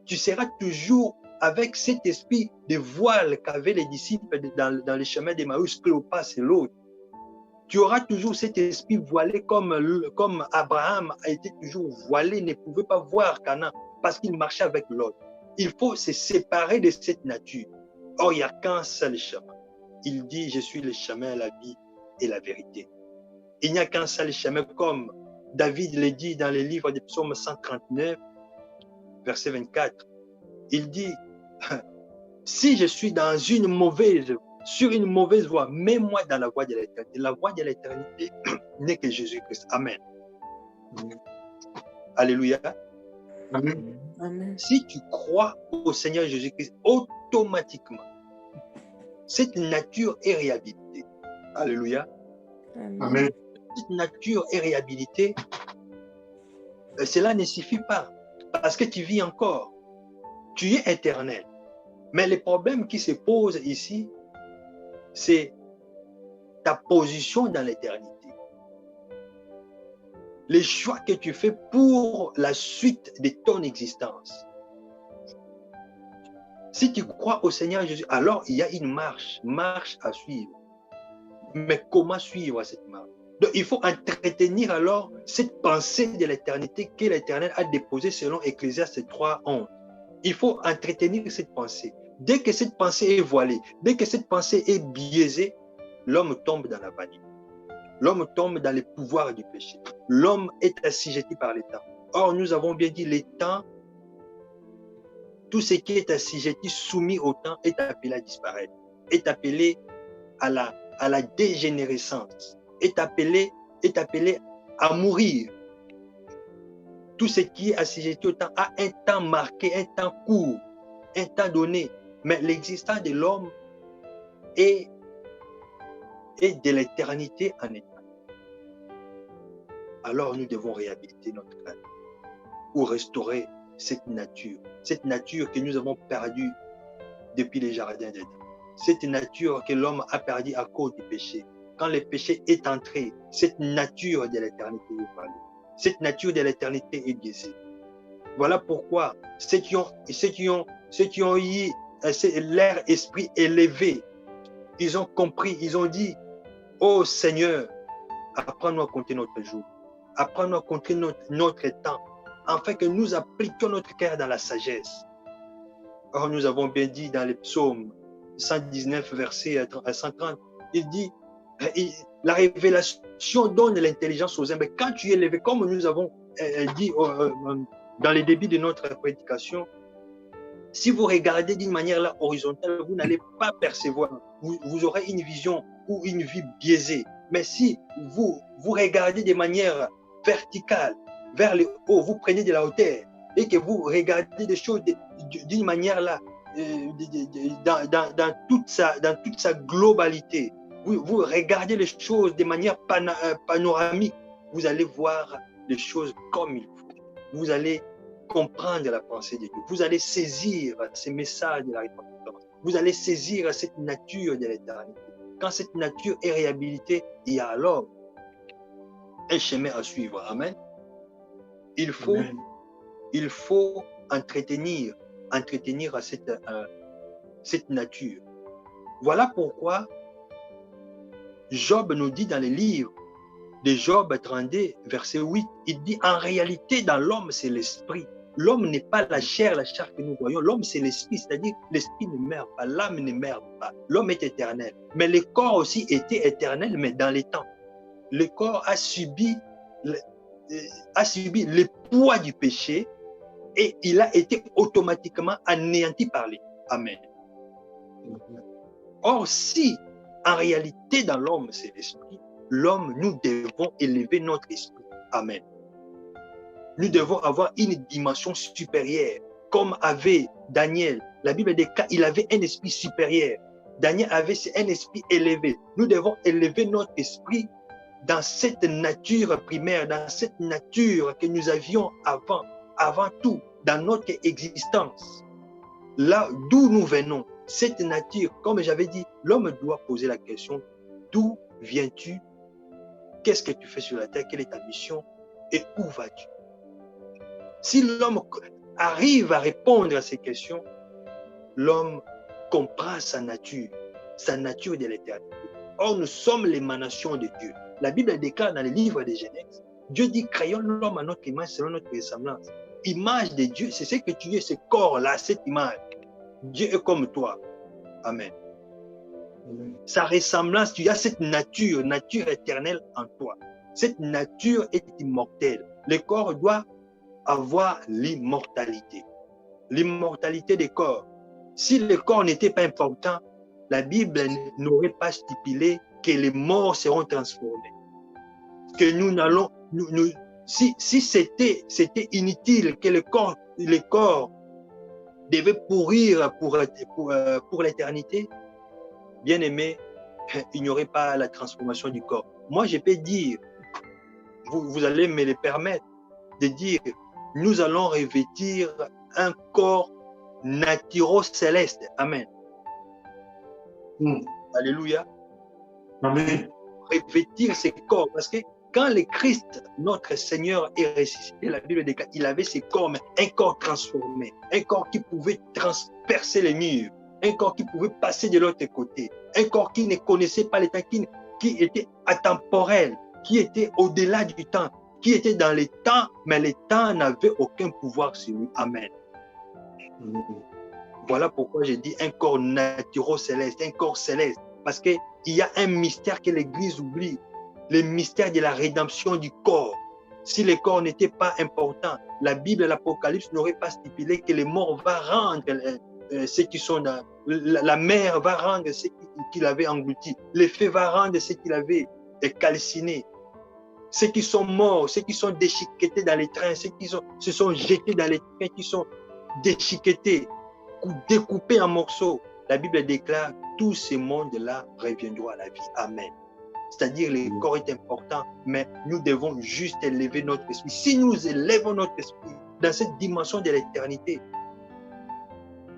Tu seras toujours avec cet esprit de voile qu'avaient les disciples dans le chemin d'Emmaüs, Cléopas et l'autre. Tu auras toujours cet esprit voilé comme Abraham a été toujours voilé, ne pouvait pas voir Canaan parce qu'il marchait avec l'autre. Il faut se séparer de cette nature. Or, il n'y a qu'un seul chemin. Il dit, je suis le chemin, la vie et la vérité. Il n'y a qu'un seul chemin, comme David le dit dans le livre des Psaumes 139, verset 24. Il dit, si je suis sur une mauvaise voie, mets-moi dans la voie de l'éternité. La voie de l'éternité n'est que Jésus-Christ. Amen. Alléluia. Amen. Si tu crois au Seigneur Jésus-Christ, automatiquement, cette nature est réhabilitée. Alléluia. Amen. Cette nature est réhabilitée. Cela ne suffit pas parce que tu vis encore. Tu es éternel. Mais le problème qui se pose ici, c'est ta position dans l'éternité. Les choix que tu fais pour la suite de ton existence. Si tu crois au Seigneur Jésus, alors il y a une marche à suivre. Mais comment suivre cette marche? Donc, il faut entretenir alors cette pensée de l'éternité que l'Éternel a déposée selon Ecclésiaste 3:11. Il faut entretenir cette pensée. Dès que cette pensée est voilée, dès que cette pensée est biaisée, l'homme tombe dans la vanité. L'homme tombe dans les pouvoirs du péché. L'homme est assujetti par les temps. Or, nous avons bien dit, les temps, tout ce qui est assujetti, soumis au temps, est appelé à disparaître, est appelé à la dégénérescence, est appelé à mourir. Tout ce qui est assujetti au temps a un temps marqué, un temps court, un temps donné. Mais l'existence de l'homme est de l'éternité en éternité. Alors nous devons réhabiliter notre âme ou restaurer cette nature que nous avons perdue depuis les jardins d'Éden. Cette nature que l'homme a perdue à cause du péché. Quand le péché est entré, cette nature de l'éternité est perdue. Cette nature de l'éternité est biaisée. Voilà pourquoi ceux qui ont eu leur esprit élevé, ils ont compris, ils ont dit, ô Seigneur, apprends-nous à compter notre jour, apprends-nous à compter notre temps, afin que nous appliquions notre cœur dans la sagesse. Or, nous avons bien dit dans les psaumes 119, verset 130, il dit, la révélation donne l'intelligence aux hommes. Mais quand tu es élevé, comme nous avons dit dans les débuts de notre prédication, si vous regardez d'une manière là, horizontale, vous n'allez pas percevoir. Vous aurez une vision ou une vue biaisée. Mais si vous regardez de manière verticale, vers le haut, vous prenez de la hauteur et que vous regardez des choses d'une manière là, dans toute sa globalité, vous regardez les choses de manière panoramique, vous allez voir les choses comme il faut. Vous allez comprendre la pensée de Dieu. Vous allez saisir ces messages de la repentance. Vous allez saisir cette nature de l'éternité. Quand cette nature est réhabilitée, il y a alors un chemin à suivre. Amen. Il faut entretenir cette nature. Voilà pourquoi Job nous dit dans les livres de Job 32, verset 8, il dit en réalité dans l'homme c'est l'esprit. L'homme n'est pas la chair que nous voyons. L'homme c'est l'esprit, c'est-à-dire l'esprit ne meurt pas, l'âme ne meurt pas. L'homme est éternel. Mais le corps aussi était éternel, mais dans les temps. Le corps a subi le poids du péché et il a été automatiquement anéanti par lui. Amen. Or, si en réalité dans l'homme c'est l'esprit, l'homme, nous devons élever notre esprit. Amen. Nous devons avoir une dimension supérieure, comme avait Daniel. La Bible déclare qu'il avait un esprit supérieur. Daniel avait un esprit élevé. Nous devons élever notre esprit dans cette nature primaire, dans cette nature que nous avions avant tout, dans notre existence. Là d'où nous venons, cette nature, comme j'avais dit, l'homme doit poser la question, d'où viens-tu? Qu'est-ce que tu fais sur la terre? Quelle est ta mission? Et où vas-tu? Si l'homme arrive à répondre à ces questions, l'homme comprend sa nature de l'éternité. Or, nous sommes l'émanation de Dieu. La Bible déclare dans les livres de Genèse, Dieu dit, créons l'homme à notre image selon notre ressemblance. Image de Dieu, c'est ce que tu es, ce corps-là, cette image. Dieu est comme toi. Amen. Sa ressemblance, tu as cette nature éternelle en toi. Cette nature est immortelle. Le corps doit avoir l'immortalité. L'immortalité des corps. Si le corps n'était pas important, la Bible n'aurait pas stipulé que les morts seront transformés. Que nous n'allons... Si c'était inutile que le corps devait pourrir pour l'éternité, bien aimé, il n'y aurait pas la transformation du corps. Moi, je peux dire, vous allez me le permettre, de dire, nous allons revêtir un corps naturo-céleste. Amen. Alléluia. Amen. revêtir ces corps. Parce que quand le Christ, notre Seigneur, est ressuscité, la Bible déclare qu'il avait ses corps, mais un corps transformé, un corps qui pouvait transpercer les murs, un corps qui pouvait passer de l'autre côté, un corps qui ne connaissait pas le temps, qui était atemporel, qui était au-delà du temps, qui était dans les temps, mais les temps n'avaient aucun pouvoir sur lui. Amen. Voilà pourquoi j'ai dit un corps naturo-céleste, un corps céleste, parce qu'il y a un mystère que l'Église oublie, le mystère de la rédemption du corps. Si le corps n'était pas important, la Bible et l'Apocalypse n'auraient pas stipulé que les morts vont rendre ceux qui sont dans... La mer va rendre ce qu'il avait englouti, le feu va rendre ce qu'il avait calciné. Ceux qui sont morts, ceux qui sont déchiquetés dans les trains, ceux qui se sont jetés dans les trains, qui sont déchiquetés, découpés en morceaux. La Bible déclare tous ces mondes-là reviendront à la vie. Amen. C'est-à-dire le corps est important, mais nous devons juste élever notre esprit. Si nous élevons notre esprit dans cette dimension de l'éternité,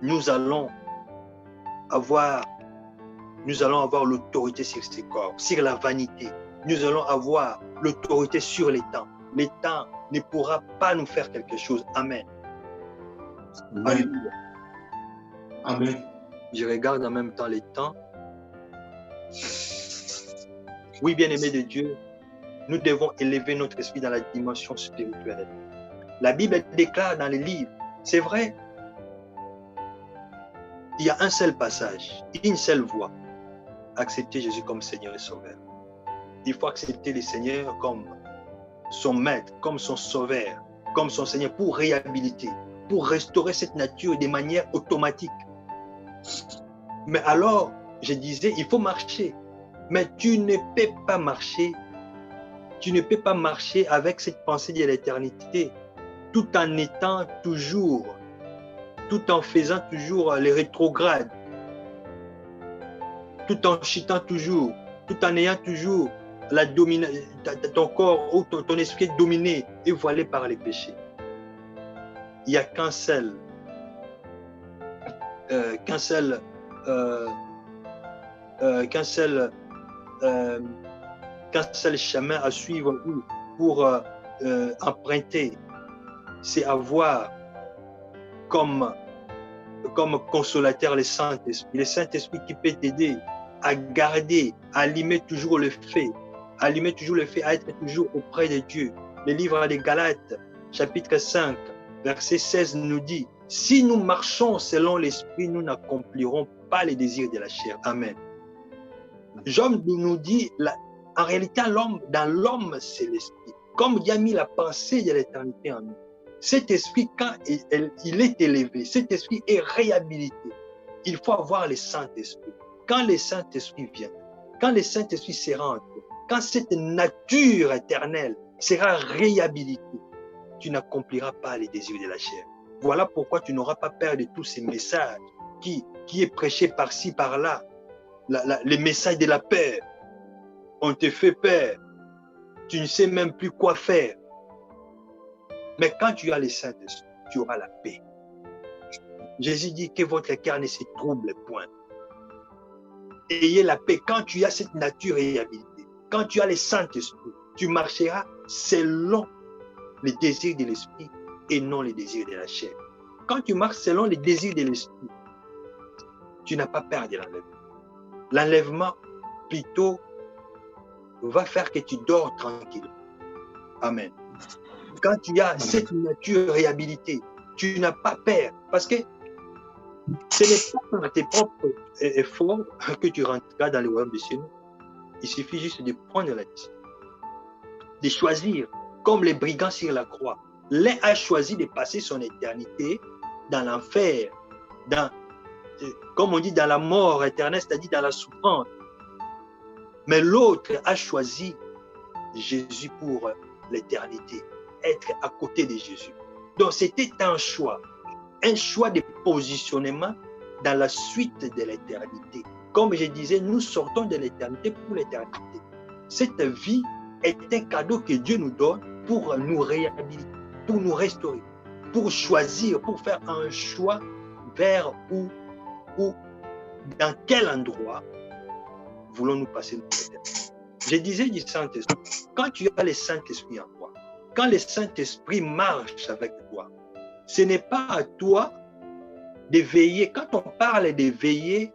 nous allons avoir l'autorité sur ces corps, sur la vanité. Nous allons avoir l'autorité sur les temps. Les temps ne pourra pas nous faire quelque chose. Amen. Amen. Amen. Je regarde en même temps les temps. Oui, bien-aimés de Dieu, nous devons élever notre esprit dans la dimension spirituelle. La Bible déclare dans les livres, c'est vrai, il y a un seul passage, une seule voie. Accepter Jésus comme Seigneur et Sauveur. Il faut accepter le Seigneur comme son maître, comme son sauveur, comme son Seigneur pour réhabiliter, pour restaurer cette nature de manière automatique. Mais alors, je disais, il faut marcher. Mais tu ne peux pas marcher. Tu ne peux pas marcher avec cette pensée de l'éternité, tout en étant toujours, tout en faisant toujours les rétrogrades, tout en chutant toujours, tout en ayant toujours ton corps ou ton esprit dominé et voilé par les péchés. Il n'y a qu'un seul chemin à suivre pour emprunter, c'est avoir comme consolateur le Saint-Esprit. Le Saint-Esprit qui peut t'aider à garder, à allumer toujours le feu, à être toujours auprès de Dieu. Le livre des Galates, chapitre 5, verset 16 nous dit, si nous marchons selon l'Esprit, nous n'accomplirons pas les désirs de la chair. Amen. Job nous dit, en réalité, dans l'homme, c'est l'Esprit. Comme Dieu a mis la pensée de l'éternité en nous. Cet esprit, quand il est élevé, cet esprit est réhabilité. Il faut avoir le Saint-Esprit. Quand le Saint-Esprit vient, quand le Saint-Esprit sera en toi, quand cette nature éternelle sera réhabilitée, tu n'accompliras pas les désirs de la chair. Voilà pourquoi tu n'auras pas peur de tous ces messages qui est prêché par-ci, par-là. Les messages de la peur. On te fait peur. Tu ne sais même plus quoi faire. Mais quand tu as le Saint-Esprit, tu auras la paix. Jésus dit que votre cœur ne se trouble point. Ayez la paix quand tu as cette nature réhabilitée. Quand tu as le Saint-Esprit, tu marcheras selon les désirs de l'esprit et non les désirs de la chair. Quand tu marches selon les désirs de l'esprit, tu n'as pas peur de l'enlèvement. L'enlèvement, plutôt, va faire que tu dors tranquille. Amen. Quand tu as cette nature réhabilitée, tu n'as pas peur. Parce que ce n'est pas par tes propres efforts que tu rentreras dans le royaume des cieux. Il suffit juste de prendre la décision, de choisir, comme les brigands sur la croix. L'un a choisi de passer son éternité dans l'enfer, comme on dit, dans la mort éternelle, c'est-à-dire dans la souffrance. Mais l'autre a choisi Jésus pour l'éternité, être à côté de Jésus. Donc c'était un choix de positionnement dans la suite de l'éternité. Comme je disais, nous sortons de l'éternité pour l'éternité. Cette vie est un cadeau que Dieu nous donne pour nous réhabiliter, pour nous restaurer, pour choisir, pour faire un choix vers où dans quel endroit voulons-nous passer notre éternité. Je disais du Saint-Esprit. Quand tu as le Saint-Esprit en toi, quand le Saint-Esprit marche avec toi, ce n'est pas à toi de veiller. Quand on parle de veiller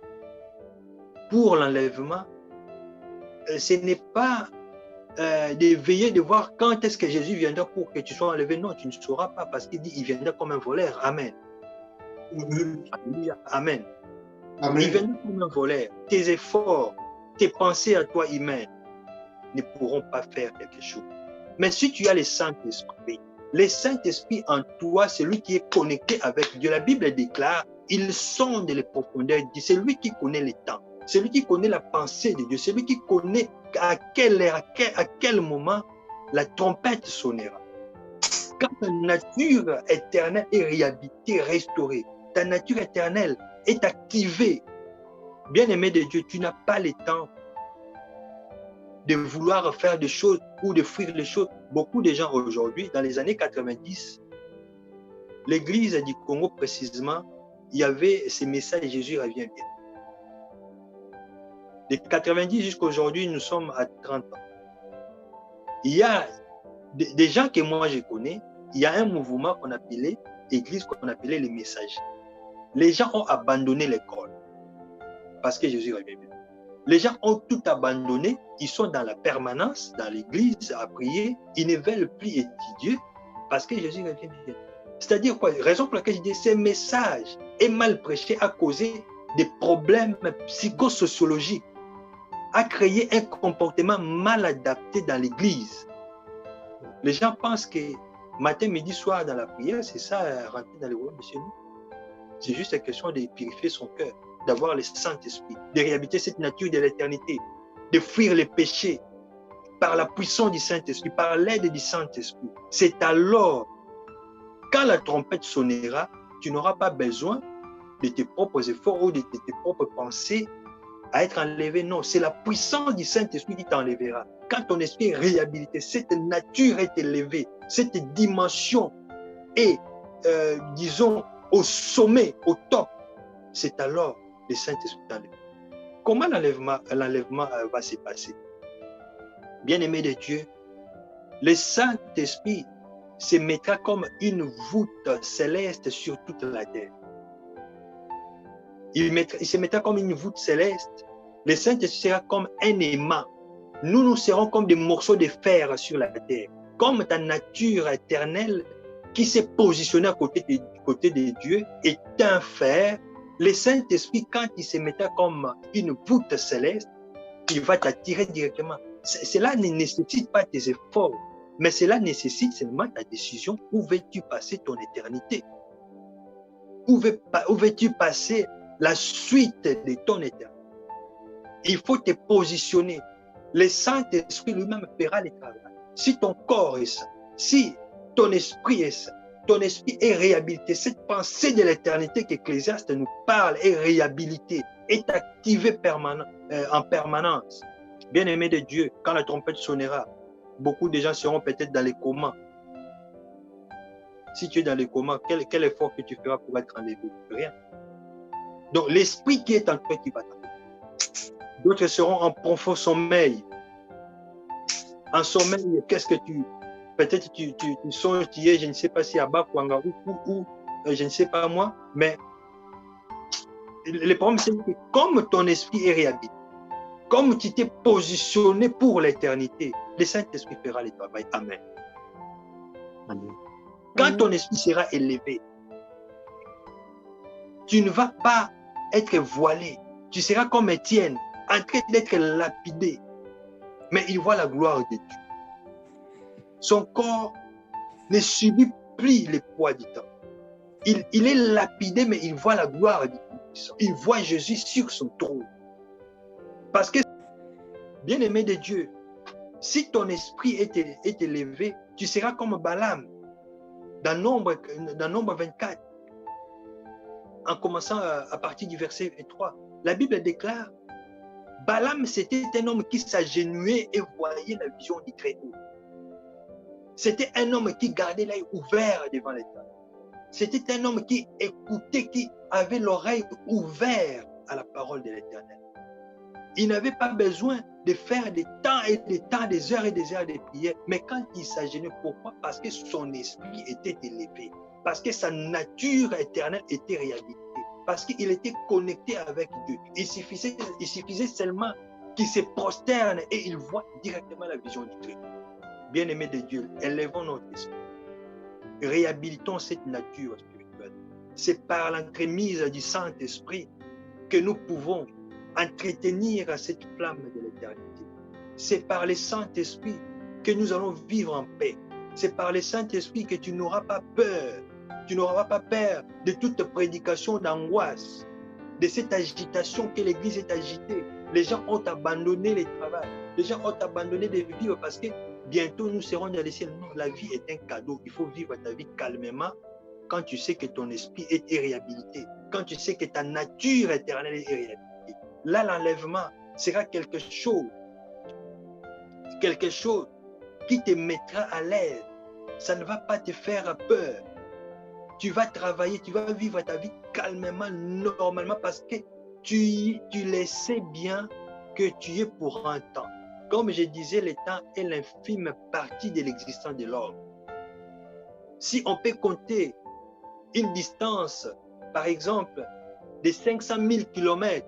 pour l'enlèvement, ce n'est pas de veiller, de voir quand est-ce que Jésus viendra pour que tu sois enlevé. Non, tu ne sauras pas parce qu'il dit il viendra comme un voleur. Amen. Alléluia. Amen. Amen. Il viendra comme un voleur. Tes efforts, tes pensées à toi humaines ne pourront pas faire quelque chose. Mais si tu as le Saint-Esprit en toi, c'est lui qui est connecté avec Dieu. La Bible déclare, il sonde les profondeurs. C'est lui qui connaît les temps. C'est lui qui connaît la pensée de Dieu. C'est lui qui connaît à quelle heure, à quel moment la trompette sonnera. Quand ta nature éternelle est réhabilitée, restaurée, ta nature éternelle est activée, bien-aimé de Dieu, tu n'as pas le temps de vouloir faire des choses ou de fuir les choses. Beaucoup de gens aujourd'hui, dans les années 90, l'église du Congo précisément, il y avait ces messages, Jésus revient bien. De 90 jusqu'à aujourd'hui, nous sommes à 30 ans. Il y a des gens que moi je connais, il y a un mouvement qu'on appelait, église qu'on appelait les messages. Les gens ont abandonné l'école parce que Jésus revient bien. Les gens ont tout abandonné, ils sont dans la permanence, dans l'église, à prier, ils ne veulent plus étudier parce que Jésus revient bien. C'est-à-dire quoi? Raison pour laquelle je dis, ce message est mal prêché à causer des problèmes psychosociologiques, a créé un comportement mal adapté dans l'église. Les gens pensent que matin, midi, soir dans la prière, c'est ça, rentrer dans le royaume de chez nous. C'est juste une question de purifier son cœur, d'avoir le Saint-Esprit, de réhabiliter cette nature de l'éternité, de fuir les péchés par la puissance du Saint-Esprit, par l'aide du Saint-Esprit. C'est alors, quand la trompette sonnera, tu n'auras pas besoin de tes propres efforts ou de tes propres pensées à être enlevé. Non, c'est la puissance du Saint-Esprit qui t'enlèvera. Quand ton esprit est réhabilité, cette nature est élevée, cette dimension est, disons, au sommet, au top, c'est alors le Saint-Esprit t'enlève. Comment l'enlèvement va se passer? Bien-aimé de Dieu, le Saint-Esprit se mettra comme une voûte céleste sur toute la terre. Il se mettra comme une voûte céleste. Le Saint-Esprit sera comme un aimant. Nous serons comme des morceaux de fer sur la terre. Comme ta nature éternelle qui s'est positionnée à côté de Dieu est un fer. Le Saint-Esprit, quand il se mettra comme une voûte céleste, il va t'attirer directement. Cela ne nécessite pas tes efforts, mais cela nécessite seulement ta décision. Où veux-tu passer ton éternité? Où veux-tu passer la suite de ton éternité? Il faut te positionner. Le Saint-Esprit lui-même fera le travail. Si ton corps est sain, si ton esprit est sain, ton esprit est réhabilité, cette pensée de l'éternité qu'Ecclésiaste nous parle est réhabilitée, est activée en permanence. Bien-aimé de Dieu, quand la trompette sonnera, beaucoup de gens seront peut-être dans les comas. Si tu es dans les comas, quel effort que tu feras pour être enlevé? Rien. Donc l'esprit qui est en toi qui va t'enlever. D'autres seront en profond sommeil. En sommeil, qu'est-ce que peut-être tu songes, tu es, je ne sais pas si à Bakwanga ou je ne sais pas moi, mais le problème c'est que comme ton esprit est réhabilité, comme tu t'es positionné pour l'éternité, le Saint-Esprit fera le travail. Amen. Amen. Quand ton esprit sera élevé, tu ne vas pas être voilé. Tu seras comme Étienne, en train d'être lapidé. Mais il voit la gloire de Dieu. Son corps ne subit plus le poids du temps. Il est lapidé, mais il voit la gloire de Dieu. Il voit Jésus sur son trône. Parce que, bien-aimé de Dieu, si ton esprit est élevé, tu seras comme Balaam dans Nombre 24. En commençant à partir du verset 3. La Bible déclare, Balaam, c'était un homme qui s'agenouillait et voyait la vision du Très-Haut. C'était un homme qui gardait l'œil ouvert devant l'Éternel. C'était un homme qui écoutait, qui avait l'oreille ouverte à la parole de l'Éternel. Il n'avait pas besoin de faire des temps et des temps, des heures et des heures de prière. Mais quand il s'agenouillait, pourquoi? Parce que son esprit était élevé. Parce que sa nature éternelle était réhabilitée. Parce qu'il était connecté avec Dieu. Il suffisait seulement qu'il se prosterne et il voit directement la vision du Christ. Bien-aimés de Dieu, élevons notre esprit. Réhabilitons cette nature spirituelle. C'est par l'entremise du Saint-Esprit que nous pouvons entretenir cette flamme de l'éternité. C'est par le Saint-Esprit que nous allons vivre en paix. C'est par le Saint-Esprit que tu n'auras pas peur. Tu n'auras pas peur de toute prédication d'angoisse, de cette agitation que l'Église est agitée. Les gens ont abandonné le travail. Les gens ont abandonné de vivre parce que bientôt nous serons dans le ciel. Non, la vie est un cadeau. Il faut vivre ta vie calmement quand tu sais que ton esprit est réhabilité. Quand tu sais que ta nature éternelle est réhabilitée. Là, l'enlèvement sera quelque chose qui te mettra à l'aise. Ça ne va pas te faire peur. Tu vas travailler, tu vas vivre ta vie calmement, normalement, parce que tu le sais bien que tu es pour un temps. Comme je disais, le temps est l'infime partie de l'existence de l'homme. Si on peut compter une distance, par exemple, de 500 000 km,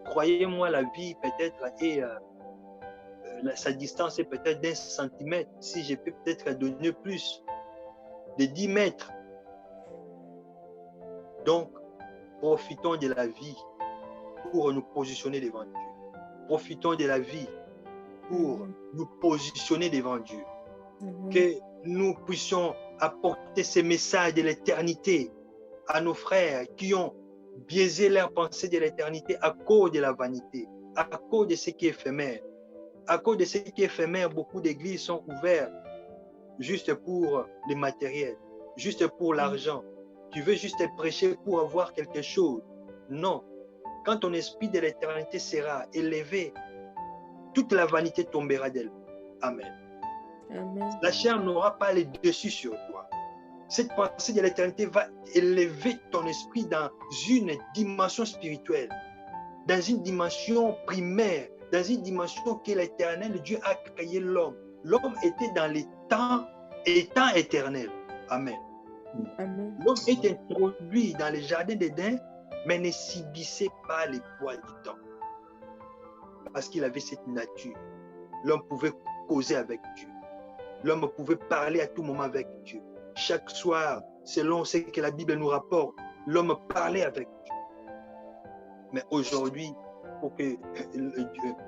croyez-moi, la vie peut-être est, sa distance est peut-être d'1 centimètre, si je peux peut-être donner plus, de 10 mètres. Donc, profitons de la vie pour nous positionner devant Dieu. Profitons de la vie pour nous positionner devant Dieu. Que nous puissions apporter ces messages de l'éternité à nos frères qui ont biaisé leur pensée de l'éternité à cause de la vanité, à cause de ce qui est éphémère. À cause de ce qui est éphémère, beaucoup d'églises sont ouvertes juste pour le matériel, juste pour l'argent. Tu veux juste prêcher pour avoir quelque chose. Non. Quand ton esprit de l'éternité sera élevé, toute la vanité tombera d'elle. Amen. Amen. La chair n'aura pas le dessus sur toi. Cette pensée de l'éternité va élever ton esprit dans une dimension spirituelle, dans une dimension primaire, dans une dimension que l'éternel Dieu a créé l'homme. L'homme était dans les temps éternels. Amen. Amen. L'homme est introduit dans le jardin d'Éden, mais ne subissait pas les poids du temps. Parce qu'il avait cette nature. L'homme pouvait causer avec Dieu. L'homme pouvait parler à tout moment avec Dieu. Chaque soir, selon ce que la Bible nous rapporte, l'homme parlait avec Dieu. Mais aujourd'hui, pour que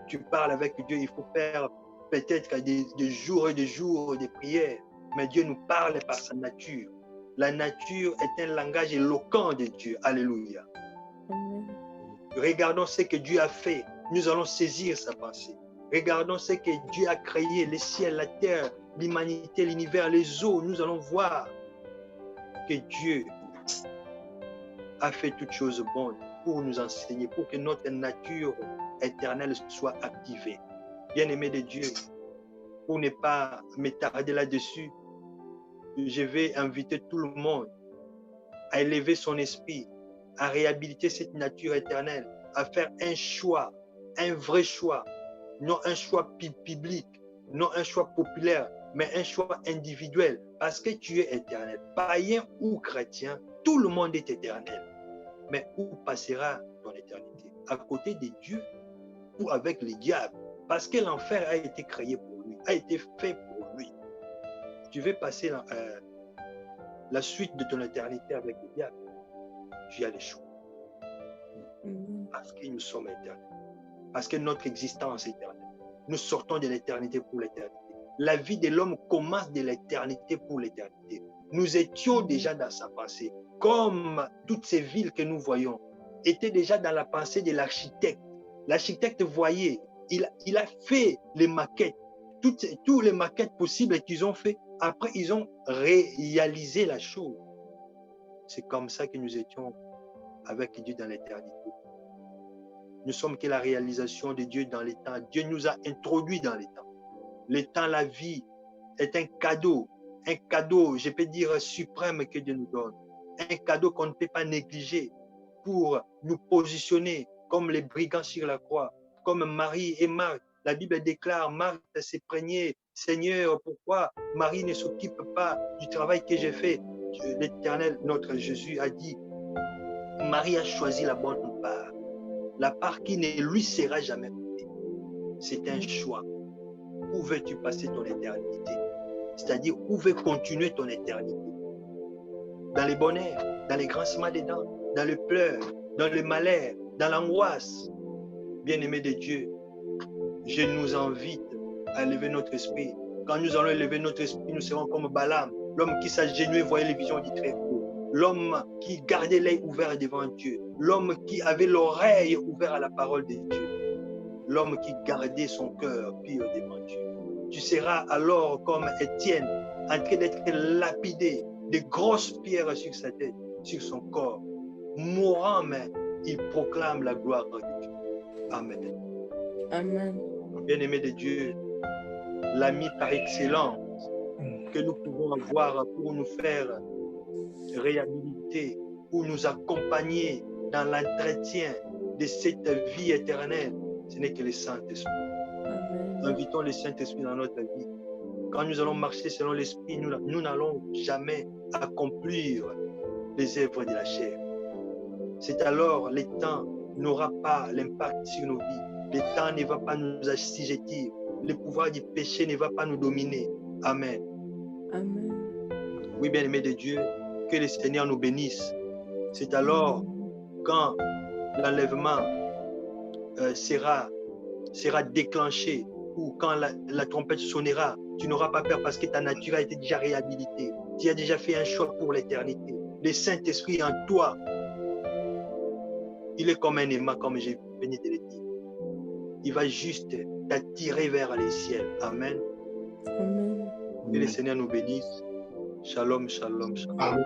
tu parles avec Dieu, il faut faire peut-être des jours et des jours de prière. Mais Dieu nous parle par sa nature. La nature est un langage éloquent de Dieu. Alléluia. Amen. Regardons ce que Dieu a fait. Nous allons saisir sa pensée. Regardons ce que Dieu a créé, les ciels, la terre, l'humanité, l'univers, les eaux. Nous allons voir que Dieu a fait toutes choses bonnes pour nous enseigner, pour que notre nature éternelle soit activée. Bien-aimé de Dieu, pour ne pas m'étarder là-dessus, je vais inviter tout le monde à élever son esprit, à réhabiliter cette nature éternelle, à faire un choix, un vrai choix, non un choix biblique, non un choix populaire, mais un choix individuel, parce que tu es éternel. Païen ou chrétien, tout le monde est éternel. Mais où passera ton éternité? À côté de Dieu ou avec le diable? Parce que l'enfer a été créé pour lui, a été fait pour lui. Tu veux passer la suite de ton éternité avec le diable? Tu as le choix. Parce que nous sommes éternels. Parce que notre existence est éternelle. Nous sortons de l'éternité pour l'éternité. La vie de l'homme commence de l'éternité pour l'éternité. Nous étions déjà dans sa pensée. Comme toutes ces villes que nous voyons étaient déjà dans la pensée de l'architecte. L'architecte voyait, il a fait les maquettes, toutes les maquettes possibles qu'ils ont fait. Après, ils ont réalisé la chose. C'est comme ça que nous étions avec Dieu dans l'éternité. Nous sommes que la réalisation de Dieu dans les temps. Dieu nous a introduits dans les temps. Le temps, la vie, est un cadeau, je peux dire, suprême que Dieu nous donne. Un cadeau qu'on ne peut pas négliger pour nous positionner comme les brigands sur la croix, comme Marie et Marthe. La Bible déclare, Marthe s'est prégnée, Seigneur, pourquoi Marie ne s'occupe pas du travail que j'ai fait? L'Éternel, notre Jésus, a dit, Marie a choisi la bonne part, la part qui ne lui sera jamais faite. C'est un choix. Où veux-tu passer ton éternité? C'est-à-dire, où veux continuer ton éternité? Dans les bonheurs, dans les grincements des dents, dans le pleur, dans le malheur, dans l'angoisse. Bien-aimés de Dieu, je nous invite à lever notre esprit. Quand nous allons lever notre esprit, nous serons comme Balaam, l'homme qui s'agenouillait, voyait les visions du Très-Haut, l'homme qui gardait l'œil ouvert devant Dieu, l'homme qui avait l'oreille ouverte à la parole de Dieu, l'homme qui gardait son cœur pur devant Dieu. Tu seras alors comme Étienne, en train d'être lapidé, de grosses pierres sur sa tête, sur son corps. Mourant, mais il proclame la gloire de Dieu. Amen. Amen. Bien-aimé de Dieu, l'ami par excellence que nous pouvons avoir pour nous faire réhabiliter, pour nous accompagner dans l'entretien de cette vie éternelle, ce n'est que le Saint-Esprit. Invitons le Saint-Esprit dans notre vie. Quand nous allons marcher selon l'Esprit, nous n'allons jamais accomplir les œuvres de la chair. C'est alors le temps n'aura pas l'impact sur nos vies. Le temps ne va pas nous assujettir. Le pouvoir du péché ne va pas nous dominer. Amen. Amen. Oui, bien-aimés de Dieu, que le Seigneur nous bénisse. C'est alors quand l'enlèvement sera déclenché ou quand la trompette sonnera, tu n'auras pas peur parce que ta nature a été déjà réhabilitée. Tu as déjà fait un choix pour l'éternité. Le Saint-Esprit en toi, il est comme un aimant, comme j'ai venu de le dire. Il va juste t'attirer vers les ciels. Amen. Amen. Que le Seigneur nous bénisse. Shalom, shalom, shalom. Amen.